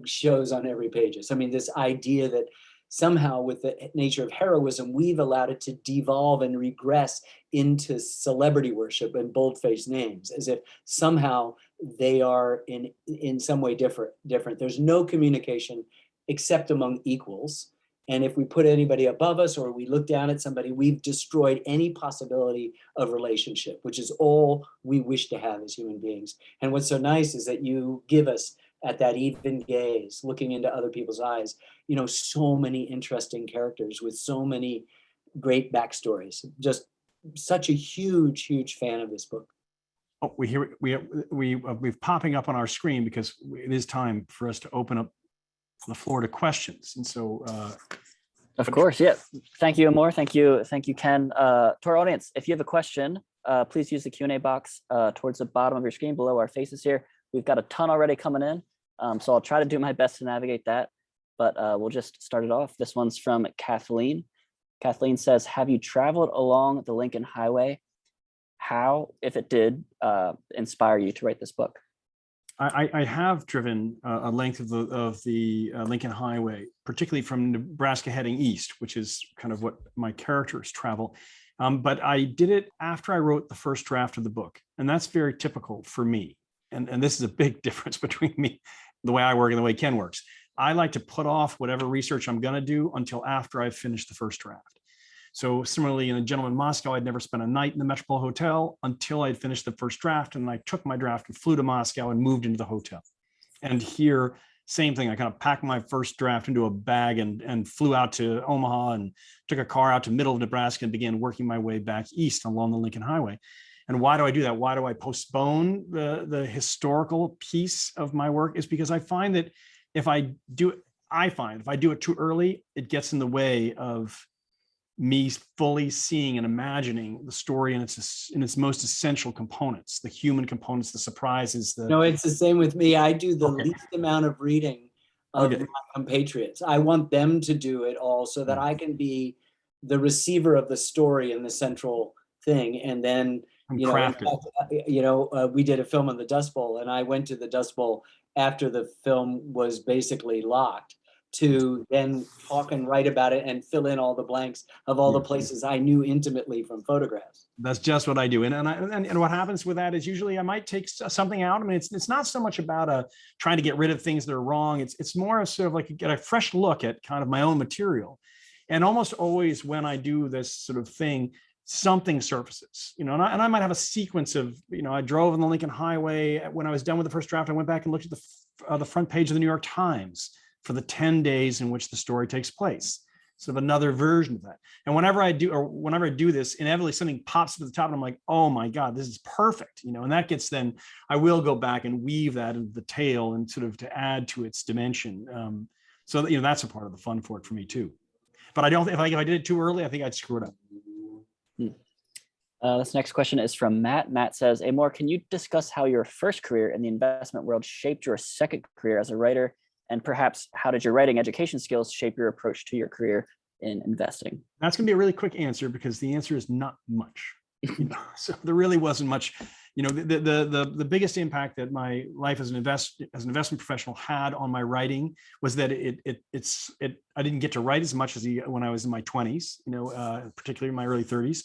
shows on every pages. I mean, this idea that somehow with the nature of heroism, we've allowed it to devolve and regress into celebrity worship and bold-faced names, as if somehow they are in some way different. There's no communication except among equals. And if we put anybody above us or we look down at somebody, we've destroyed any possibility of relationship, which is all we wish to have as human beings. And what's so nice is that you give us, at that even gaze, looking into other people's eyes, so many interesting characters with so many great backstories. Just such a huge, huge fan of this book.
Oh, we've popping up on our screen because it is time for us to open up the floor to questions. And so,
of course, yeah. Thank you, Amor. Thank you, Ken. To our audience, if you have a question, please use the Q&A box towards the bottom of your screen below our faces here. We've got a ton already coming in, so I'll try to do my best to navigate that. but we'll just start it off. This one's from Kathleen. Kathleen says, have you traveled along the Lincoln Highway? How, if it did, inspire you to write this book?
I have driven a length of the Lincoln Highway, particularly from Nebraska heading east, which is kind of what my characters travel. But I did it after I wrote the first draft of the book. And that's very typical for me. And this is a big difference between me, the way I work and the way Ken works. I like to put off whatever research I'm going to do until after I've finished the first draft. So similarly, in A Gentleman in Moscow, I'd never spent a night in the Metropole Hotel until I'd finished the first draft. And I took my draft and flew to Moscow and moved into the hotel. And here, same thing. I kind of packed my first draft into a bag and flew out to Omaha and took a car out to middle of Nebraska and began working my way back east along the Lincoln Highway. And why do I do that? Why do I postpone the historical piece of my work? Is because I find that if I do it too early, it gets in the way of me fully seeing and imagining the story in its most essential components, the human components, the surprises.
No, it's the same with me. I do the least amount of reading of my compatriots. I want them to do it all so that I can be the receiver of the story and the central thing. And then, you know, in fact, we did a film on the Dust Bowl, and I went to the Dust Bowl after the film was basically locked to then talk and write about it and fill in all the blanks of all the places I knew intimately from photographs.
That's just what I do. And what happens with that is usually I might take something out. I mean, it's not so much about trying to get rid of things that are wrong. It's more sort of like get a fresh look at kind of my own material. And almost always when I do this sort of thing, something surfaces, you know, and I might have a sequence of, you know, I drove on the Lincoln Highway. When I was done with the first draft, I went back and looked at the front page of the New York Times for the 10 days in which the story takes place. Sort of another version of that. And whenever I do this, inevitably something pops to the top and I'm like, oh my God, this is perfect. You know, and that gets then I will go back and weave that into the tale and sort of to add to its dimension. So that, you know, that's a part of the fun for it for me too. But I don't think if I did it too early, I think I'd screw it up.
This next question is from Matt. Matt says, Amor, can you discuss how your first career in the investment world shaped your second career as a writer? And perhaps how did your writing education skills shape your approach to your career in investing?
That's going to be a really quick answer because the answer is not much. You know? So there really wasn't much. You know, the biggest impact that my life as an investment professional had on my writing was that I didn't get to write as much as when I was in my 20s. You know, particularly in my early 30s.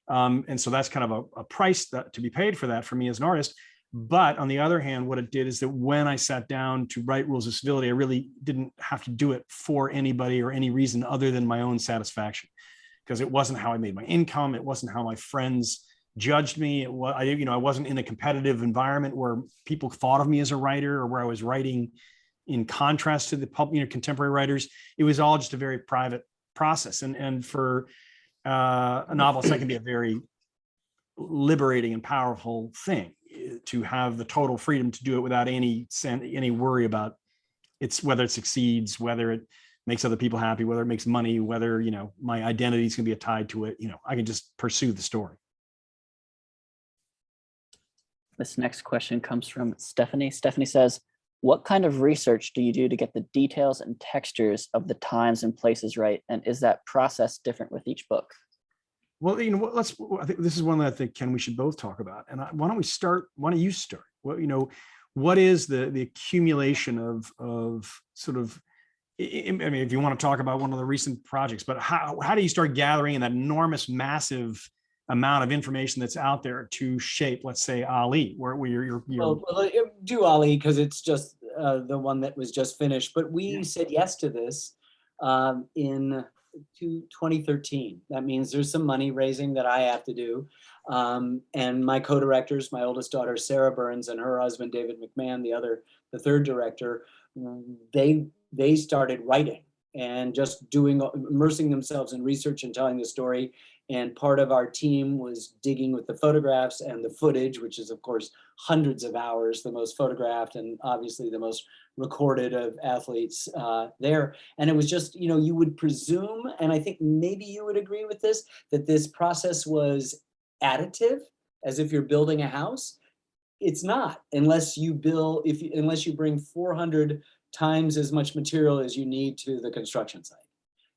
And so that's kind of a price to be paid for that for me as an artist. But on the other hand, what it did is that when I sat down to write Rules of Civility, I really didn't have to do it for anybody or any reason other than my own satisfaction, because it wasn't how I made my income. It wasn't how my friends judged me. I wasn't in a competitive environment where people thought of me as a writer or where I was writing in contrast to the contemporary writers. It was all just a very private process. And for a novelist, that can be a very liberating and powerful thing, to have the total freedom to do it without any worry about whether it succeeds, whether it makes other people happy, whether it makes money, whether, you know, my identity is going to be tied to it. You know, I can just pursue the story.
This next question comes from Stephanie. Stephanie says, what kind of research do you do to get the details and textures of the times and places right? And is that process different with each book?
Well, you know, I think this is one that I think, Ken, we should both talk about. And why don't you start? Well, you know, what is the accumulation of sort of, I mean, if you want to talk about one of the recent projects, but how do you start gathering in that enormous, massive amount of information that's out there to shape, let's say, Ali, where you're
Well, do Ali because it's just the one that was just finished. But we said yes to this in 2013. That means there's some money raising that I have to do. And my co-directors, my oldest daughter, Sarah Burns, and her husband, David McMahon, the third director, they started writing and just immersing themselves in research and telling the story. And part of our team was digging with the photographs and the footage, which is, of course, hundreds of hours, the most photographed and obviously the most recorded of athletes there. And it was just, you know, you would presume, and I think maybe you would agree with this, that this process was additive, as if you're building a house. It's not, unless you bring 400 times as much material as you need to the construction site.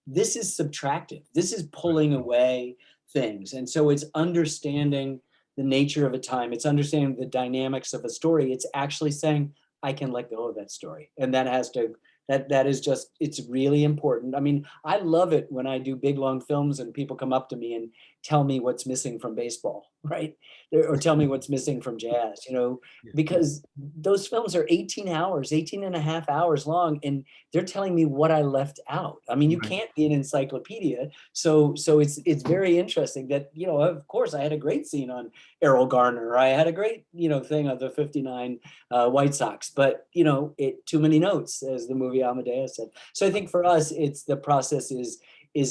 This is subtractive. This is pulling away things. And so it's understanding the nature of a time. It's understanding the dynamics of a story. It's actually saying, I can let go of that story. And that has to, that is just, it's really important. I mean, I love it when I do big, long films and people come up to me and tell me what's missing from baseball, right? Or tell me what's missing from jazz, you know, because those films are 18 hours, 18 and a half hours long, and they're telling me what I left out. I mean, you can't be an encyclopedia. So it's very interesting that, you know, of course I had a great scene on Errol Garner. I had a great, you know, thing of the 59 White Sox, but, you know, too many notes, as the movie Amadeus said. So I think for us, it's the process is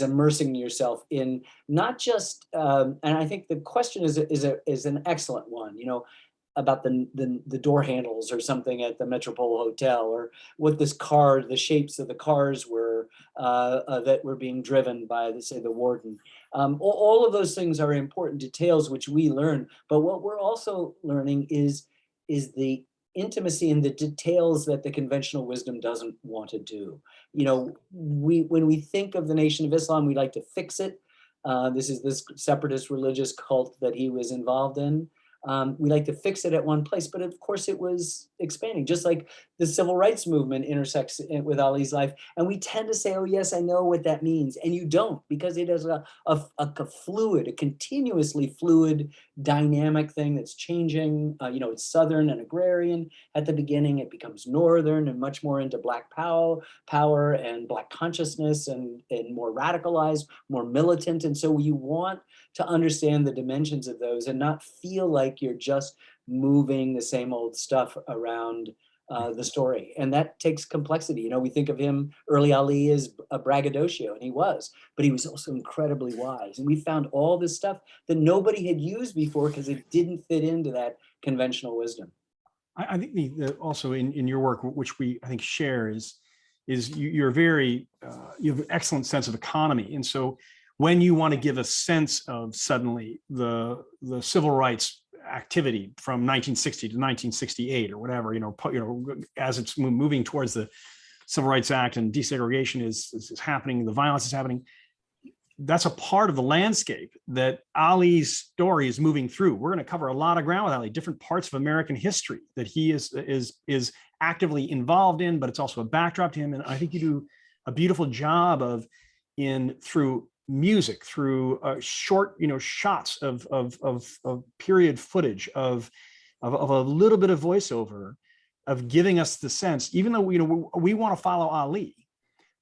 immersing yourself in not just, and I think the question is an excellent one, you know, about the door handles or something at the Metropole Hotel, or what this car, the shapes of the cars were that were being driven by, say, the warden. All of those things are important details which we learn, but what we're also learning is the intimacy and the details that the conventional wisdom doesn't want to do. You know, when we think of the Nation of Islam, we like to fix it. This is this separatist religious cult that he was involved in. We like to fix it at one place, but of course it was expanding, just like the civil rights movement intersects with Ali's life. And we tend to say, oh yes, I know what that means. And you don't, because it is a fluid, a continuously fluid, dynamic thing that's changing. You know, it's Southern and agrarian at the beginning. It becomes Northern and much more into Black power and Black consciousness, and more radicalized, more militant. And so you want to understand the dimensions of those and not feel like you're just moving the same old stuff around the story. And that takes complexity. You know, we think of him, early Ali, as a braggadocio, and he was, but he was also incredibly wise. And we found all this stuff that nobody had used before because it didn't fit into that conventional wisdom.
I think also in your work, which we, I think, share, is you're very, you have an excellent sense of economy. And so when you want to give a sense of suddenly the civil rights activity from 1960 to 1968 or whatever, you know, as it's moving towards the Civil Rights Act and desegregation is happening, the violence is happening, that's a part of the landscape that Ali's story is moving through. We're going to cover a lot of ground with Ali, different parts of American history that he is actively involved in, but it's also a backdrop to him. And I think you do a beautiful job of, through music, through short, you know, shots of period footage, of a little bit of voiceover, of giving us the sense, even though, you know, we want to follow Ali,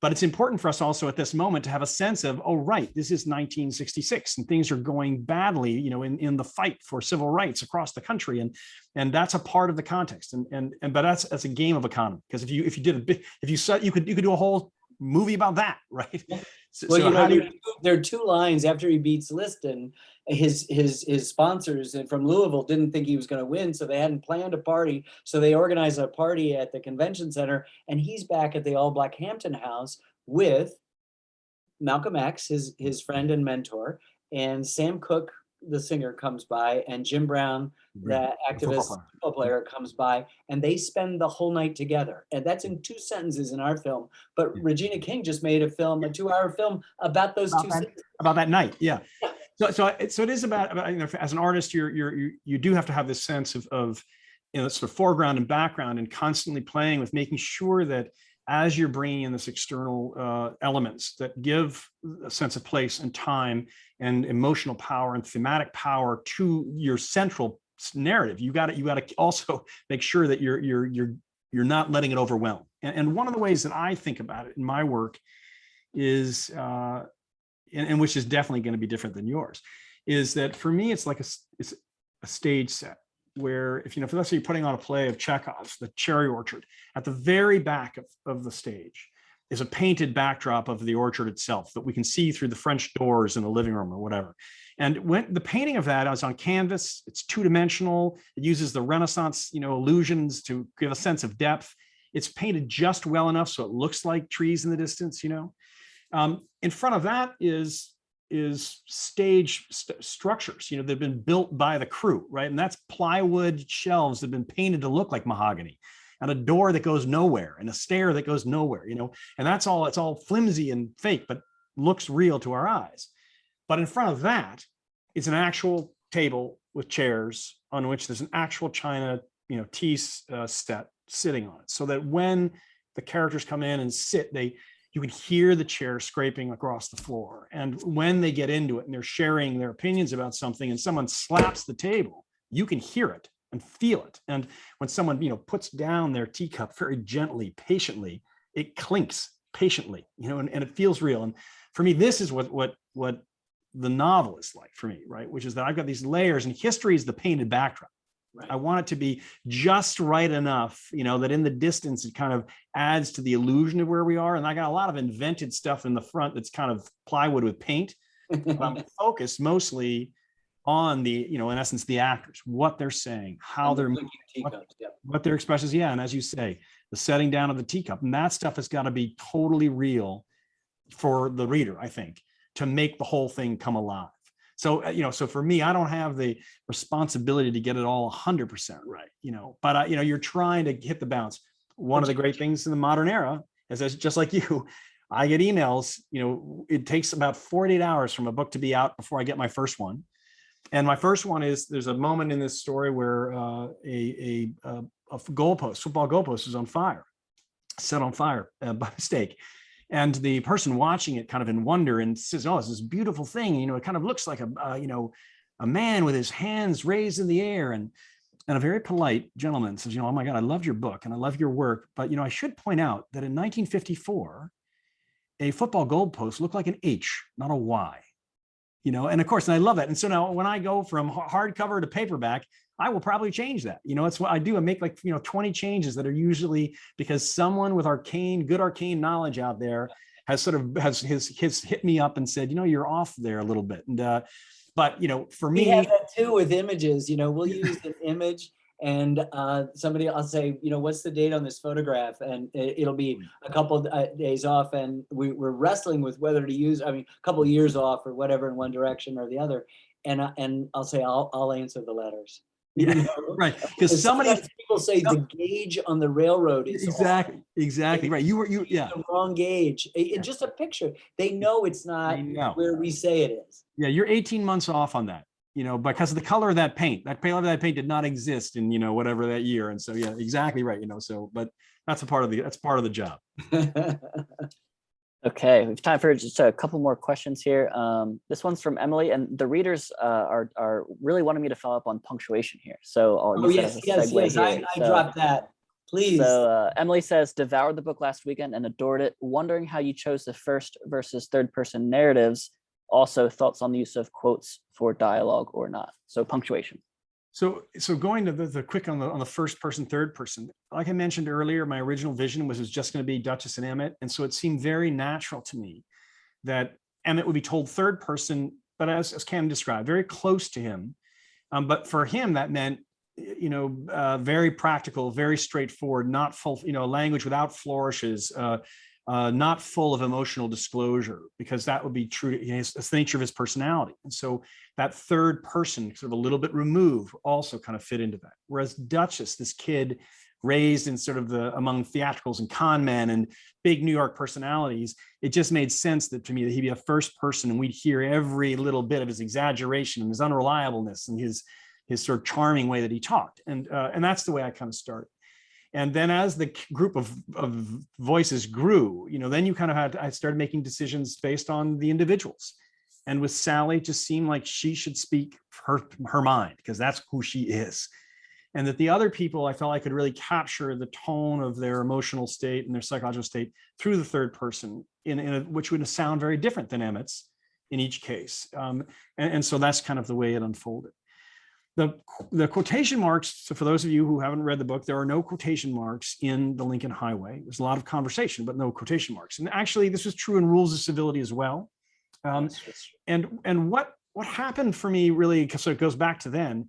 but it's important for us also at this moment to have a sense of, oh, right, this is 1966 and things are going badly, you know, in the fight for civil rights across the country. And that's a part of the context. But that's a game of economy. Because if you could do a whole movie about that, right?
Well,
So
you know,
do
there are two lines after he beats Liston. His sponsors from Louisville didn't think he was going to win, so they hadn't planned a party. So they organized a party at the convention center, and he's back at the All Black Hampton House with Malcolm X, his friend and mentor, and Sam Cooke, the singer, comes by, and Jim Brown, the activist football player, comes by, and they spend the whole night together. And that's in 2 sentences in our film. But Regina King just made a 2-hour film about those sentences.
About that night, yeah. So it is about, you know, as an artist, you do have to have this sense of you know, sort of foreground and background, and constantly playing with making sure that as you're bringing in this external elements that give a sense of place and time and emotional power and thematic power to your central narrative, you got to also make sure that you're not letting it overwhelm. And one of the ways that I think about it in my work is, and which is definitely going to be different than yours, is that for me it's like it's a stage set, where if let's say you're putting on a play of Chekhov's, The Cherry Orchard, at the very back of the stage is a painted backdrop of the orchard itself that we can see through the French doors in the living room or whatever. And when the painting of that is on canvas, it's 2-dimensional. It uses the Renaissance, you know, illusions to give a sense of depth. It's painted just well enough so it looks like trees in the distance, you know. In front of that is stage structures, you know, they've been built by the crew, right? And that's plywood shelves that have been painted to look like mahogany. and a door that goes nowhere and a stair that goes nowhere, and that's all, it's all flimsy and fake, but looks real to our eyes. But in front of that is an actual table with chairs on which there's an actual china, tea set sitting on it, so that when the characters come in and sit, you can hear the chair scraping across the floor. And when they get into it and they're sharing their opinions about something and someone slaps the table, you can hear it and feel it. And when someone, puts down their teacup very gently, patiently, it clinks patiently, and it feels real. And for me, this is what the novel is like for me, right? Which is that I've got these layers, and history is the painted backdrop. Right. I want it to be just right enough, that in the distance, it kind of adds to the illusion of where we are. And I got a lot of invented stuff in the front that's kind of plywood with paint. But I'm focused mostly on the, in essence, the actors, what they're saying, how they're moving, what their expressions. Yeah. And as you say, the setting down of the teacup, and that stuff has got to be totally real for the reader, I think, to make the whole thing come alive. So, so for me, I don't have the responsibility to get it all 100% right, but, you're trying to hit the balance. One of the great things in the modern era is that, just like you, I get emails, it takes about 48 hours from a book to be out before I get my first one. And my first one is, there's a moment in this story where a goalpost, football goalpost, is on fire, set on fire by mistake. And the person watching it kind of in wonder and says, "Oh, it's this beautiful thing. It kind of looks like a man with his hands raised in the air." And a very polite gentleman says, "Oh my God, I loved your book and I love your work. But, I should point out that in 1954, a football goalpost looked like an H, not a Y." And of course, and I love that. And so now when I go from hardcover to paperback, I will probably change that. It's what I do. I make 20 changes that are usually because someone with good arcane knowledge out there has hit me up and said, "You're off there a little bit." And, but, for me,
we have that too with images. We'll use an image and somebody, I'll say, "What's the date on this photograph?" And it'll be a couple of days off. And we're wrestling with whether to use, a couple of years off or whatever in one direction or the other. And I'll say, I'll answer the letters.
Yeah, right. Because
people say the gauge on the railroad is
exactly right. You
the wrong gauge. It's just a picture. They know it's not where we say it is.
Yeah, you're 18 months off on that. Because of the color of that paint. That color of that paint did not exist in whatever that year. And so yeah, exactly right. So, but that's part of the job.
Okay, we have time for just a couple more questions here. This one's from Emily, and the readers are really wanting me to follow up on punctuation here. So I'll use
yes. I dropped that. Please.
So Emily says, devoured the book last weekend and adored it. Wondering how you chose the first versus third person narratives. Also, thoughts on the use of quotes for dialogue or not. So punctuation.
So going to the quick on the first person, third person, like I mentioned earlier, my original vision was just going to be Duchess and Emmett. And so it seemed very natural to me that Emmett would be told third person, but as Cam described, very close to him. But for him, that meant, very practical, very straightforward, not full, language without flourishes, not full of emotional disclosure, because that would be true. It's the nature of his personality. And so that third person, sort of a little bit removed, also kind of fit into that. Whereas Duchess, this kid raised in sort of among theatricals and con men and big New York personalities, it just made sense to me that he'd be a first person, and we'd hear every little bit of his exaggeration and his unreliableness and his sort of charming way that he talked. And that's the way I kind of started. And then as the group of voices grew, then you kind of I started making decisions based on the individuals. And with Sally, it just seemed like she should speak her mind, because that's who she is. And that the other people, I felt I could really capture the tone of their emotional state and their psychological state through the third person, which would sound very different than Emmett's in each case. And so that's kind of the way it unfolded. The quotation marks, so for those of you who haven't read the book, there are no quotation marks in the Lincoln Highway. There's a lot of conversation, but no quotation marks. And actually, this was true in Rules of Civility as well. And what happened for me really, so it goes back to then,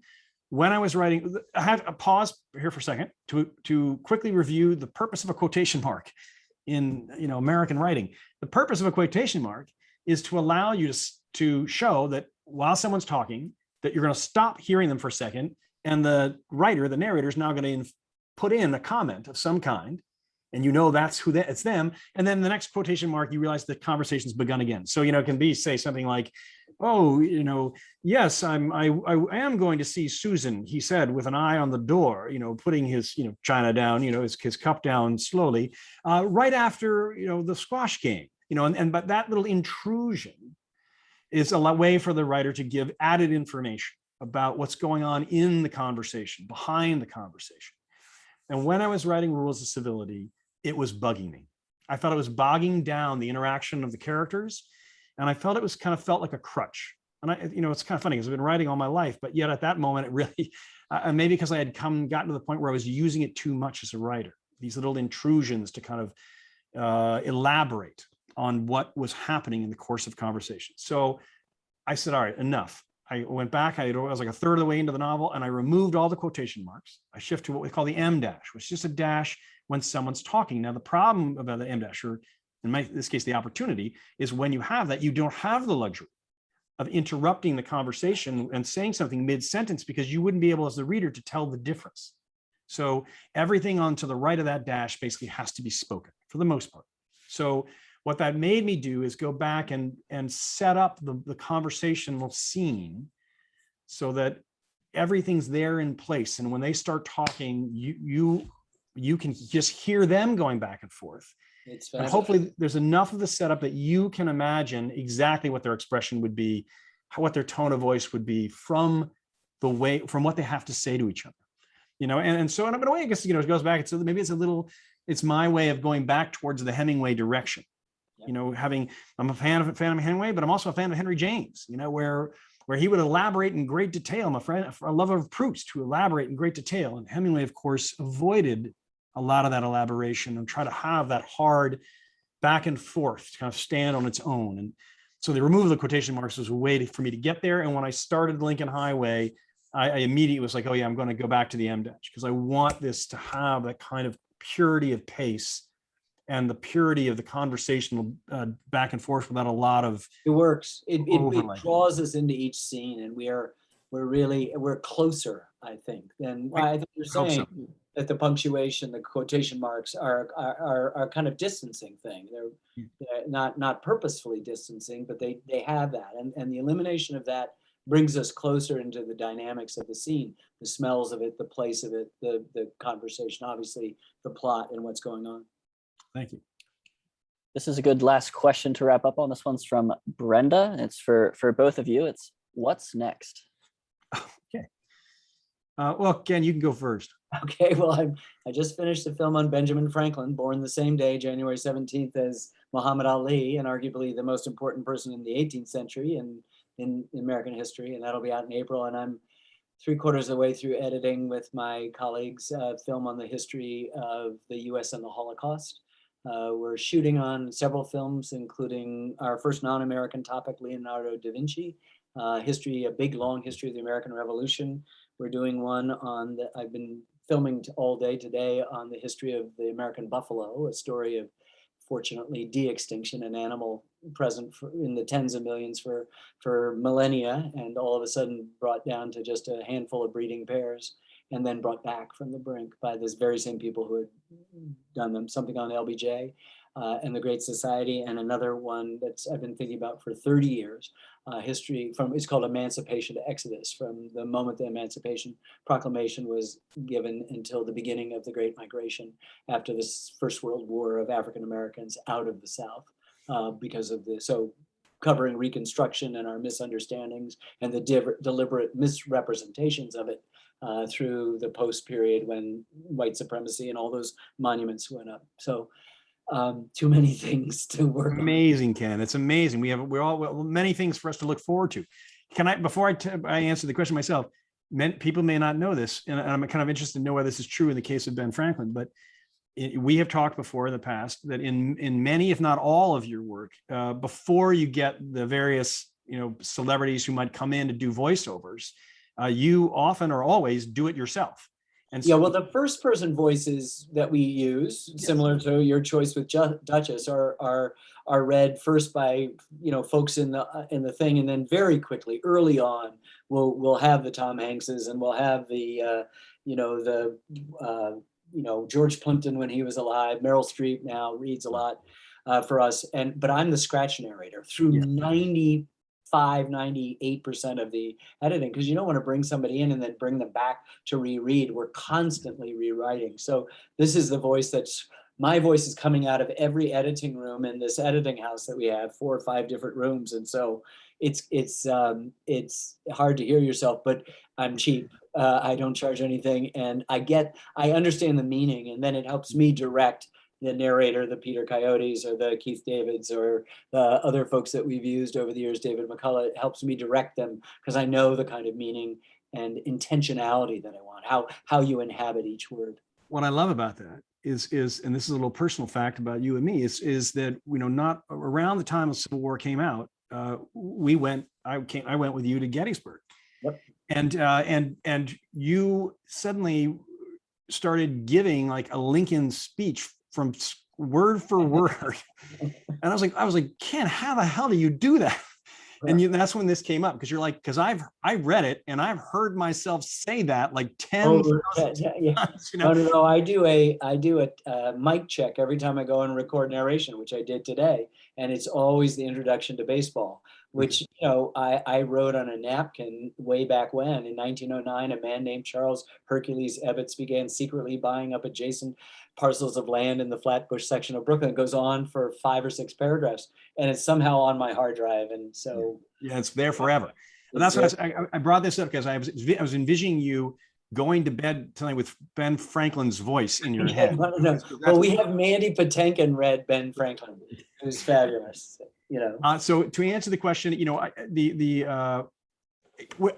when I was writing, I had a pause here for a second to quickly review the purpose of a quotation mark in American writing. The purpose of a quotation mark is to allow you to show that while someone's talking, that you're going to stop hearing them for a second, and the writer, the narrator, is now going to put in a comment of some kind, and you know that's who it's them. And then the next quotation mark, you realize the conversation's begun again. So, it can be, say something like, oh, yes, I am going to see Susan, he said, with an eye on the door, putting his, china down, his cup down slowly, right after, the squash game, but that little intrusion is a way for the writer to give added information about what's going on in the conversation, behind the conversation. And when I was writing Rules of Civility, it was bugging me. I thought it was bogging down the interaction of the characters. And I felt it was kind of felt like a crutch. And it's kind of funny because I've been writing all my life, but yet at that moment, it really, maybe because I had gotten to the point where I was using it too much as a writer, these little intrusions to kind of elaborate on what was happening in the course of conversation. So I said, all right, enough. I went back, I was like a third of the way into the novel, and I removed all the quotation marks. I shift to what we call the M dash, which is just a dash when someone's talking. Now, the problem about the M dash, or in this case, the opportunity, is when you have that, you don't have the luxury of interrupting the conversation and saying something mid-sentence, because you wouldn't be able as the reader to tell the difference. So everything on to the right of that dash basically has to be spoken for the most part. So what that made me do is go back and set up the conversational scene so that everything's there in place. And when they start talking, you can just hear them going back and forth. And hopefully there's enough of the setup that you can imagine exactly what their expression would be, what their tone of voice would be from what they have to say to each other. And so in a way, I guess, it goes back. So maybe it's my way of going back towards the Hemingway direction. I'm a fan of Hemingway, but I'm also a fan of Henry James, where he would elaborate in great detail. I'm a lover of Proust, who elaborate in great detail. And Hemingway, of course, avoided a lot of that elaboration and try to have that hard back and forth to kind of stand on its own. And so the removal of the quotation marks was a way for me to get there. And when I started Lincoln Highway, I immediately was like, oh yeah, I'm going to go back to the M dash, because I want this to have that kind of purity of pace and the purity of the conversational back and forth without a lot of
it works. It draws us into each scene, and we're closer, I think, than I think you're saying that the punctuation, the quotation marks are kind of distancing thing. They're not purposefully distancing, but they have that, and the elimination of that brings us closer into the dynamics of the scene, the smells of it, the place of it, the conversation, obviously the plot and what's going on.
Thank you.
This is a good last question to wrap up on. This one's from Brenda. It's for both of you. It's what's next?
Okay. Well, Ken, you can go first.
Okay. Well, I just finished a film on Benjamin Franklin, born the same day, January 17th, as Muhammad Ali, and arguably the most important person in the 18th century and in American history. And that'll be out in April. And I'm 3/4 of the way through editing with my colleagues a film on the history of the US and the Holocaust. We're shooting on several films, including our first non-American topic, Leonardo da Vinci, a big, long history of the American Revolution. We're doing one I've been filming all day today on the history of the American buffalo, a story of, fortunately, de-extinction, an animal present in the tens of millions for millennia, and all of a sudden brought down to just a handful of breeding pairs, and then brought back from the brink by this very same people who had done something on LBJ and the Great Society, and another one that I've been thinking about for 30 years, it's called Emancipation to Exodus, from the moment the Emancipation Proclamation was given until the beginning of the Great Migration after this First World War of African Americans out of the South because of covering Reconstruction and our misunderstandings and the deliberate misrepresentations of it through the post period when white supremacy and all those monuments went up. So too many things to work on.
Amazing, Ken. It's amazing. Many things for us to look forward to. Before I answer the question myself, people may not know this, and I'm kind of interested to know whether this is true in the case of Ben Franklin, but we have talked before in the past that in many, if not all of your work, before you get the various celebrities who might come in to do voiceovers, you often or always do it yourself. And so,
yeah, well, the first person voices that we use, yes, similar to your choice with Duchess, are read first by folks in the thing, and then very quickly, early on, we'll have the Tom Hankses, and we'll have the George Plimpton when he was alive. Meryl Streep now reads a lot for us. But I'm the scratch narrator through 98% of the editing, because you don't want to bring somebody in and then bring them back to reread. We're constantly rewriting. So this is the voice my voice is coming out of every editing room in this editing house that we have, 4 or 5 different rooms. And so it's hard to hear yourself, but I'm cheap. I don't charge anything, and I understand the meaning, and then it helps me direct the narrator, the Peter Coyotes or the Keith Davids or the other folks that we've used over the years, David McCullough. It helps me direct them because I know the kind of meaning and intentionality that I want, how you inhabit each word.
What I love about that is, and this is a little personal fact about you and me, is that, not around the time the Civil War came out, I went with you to Gettysburg.
Yep.
And you suddenly started giving like a Lincoln speech from word for word. And I was like, Ken, how the hell do you do that? And that's when this came up, because you're like, because I read it and I've heard myself say that like 10 times.
No, I do a mic check every time I go and record narration, which I did today, and it's always the introduction to baseball, which I wrote on a napkin way back when. In 1909, a man named Charles Hercules Ebbets began secretly buying up adjacent parcels of land in the Flatbush section of Brooklyn. It goes on for 5 or 6 paragraphs, and it's somehow on my hard drive. And so
it's there forever. And that's what I brought this up, because I was envisioning you going to bed tonight with Ben Franklin's voice in your head.
No. Well, we have Mandy Patinkin read Ben Franklin, who's fabulous.
So to answer the question,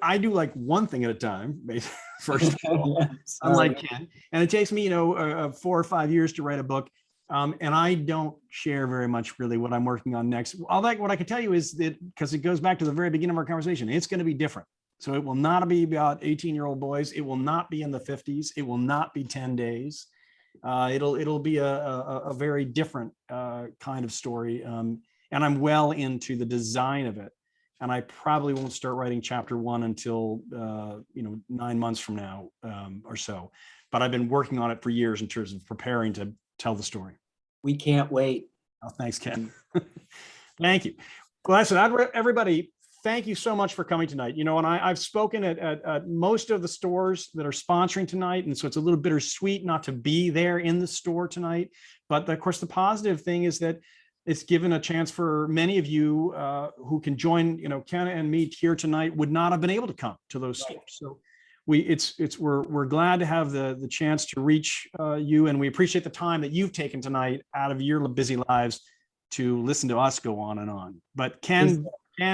I do like one thing at a time, first of all, unlike Ken. And it takes me, 4 or 5 years to write a book. And I don't share very much really what I'm working on next. What I can tell you is that, because it goes back to the very beginning of our conversation, it's going to be different. So it will not be about 18-year-old boys. It will not be in the 50s. It will not be 10 days. It'll be a very different kind of story. And I'm well into the design of it. And I probably won't start writing chapter 1 until 9 months from now or so. But I've been working on it for years in terms of preparing to tell the story.
We can't wait.
Oh, thanks, Ken. Thank you. Well, listen, everybody, thank you so much for coming tonight. And I've spoken at most of the stores that are sponsoring tonight. And so it's a little bittersweet not to be there in the store tonight. But of course, the positive thing is that it's given a chance for many of you who can join, Ken and me here tonight would not have been able to come to those stores. So we're glad to have the chance to reach you, and we appreciate the time that you've taken tonight out of your busy lives to listen to us go on and on. But Ken,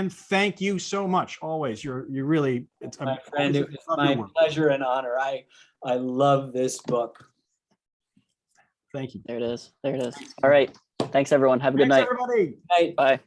thank you so much. Always, you're really, it's
my friend. It was my pleasure and honor. I love this book.
Thank you.
There it is. All right. Thanks, everyone. Have a good night.
Everybody.
Night.
Bye.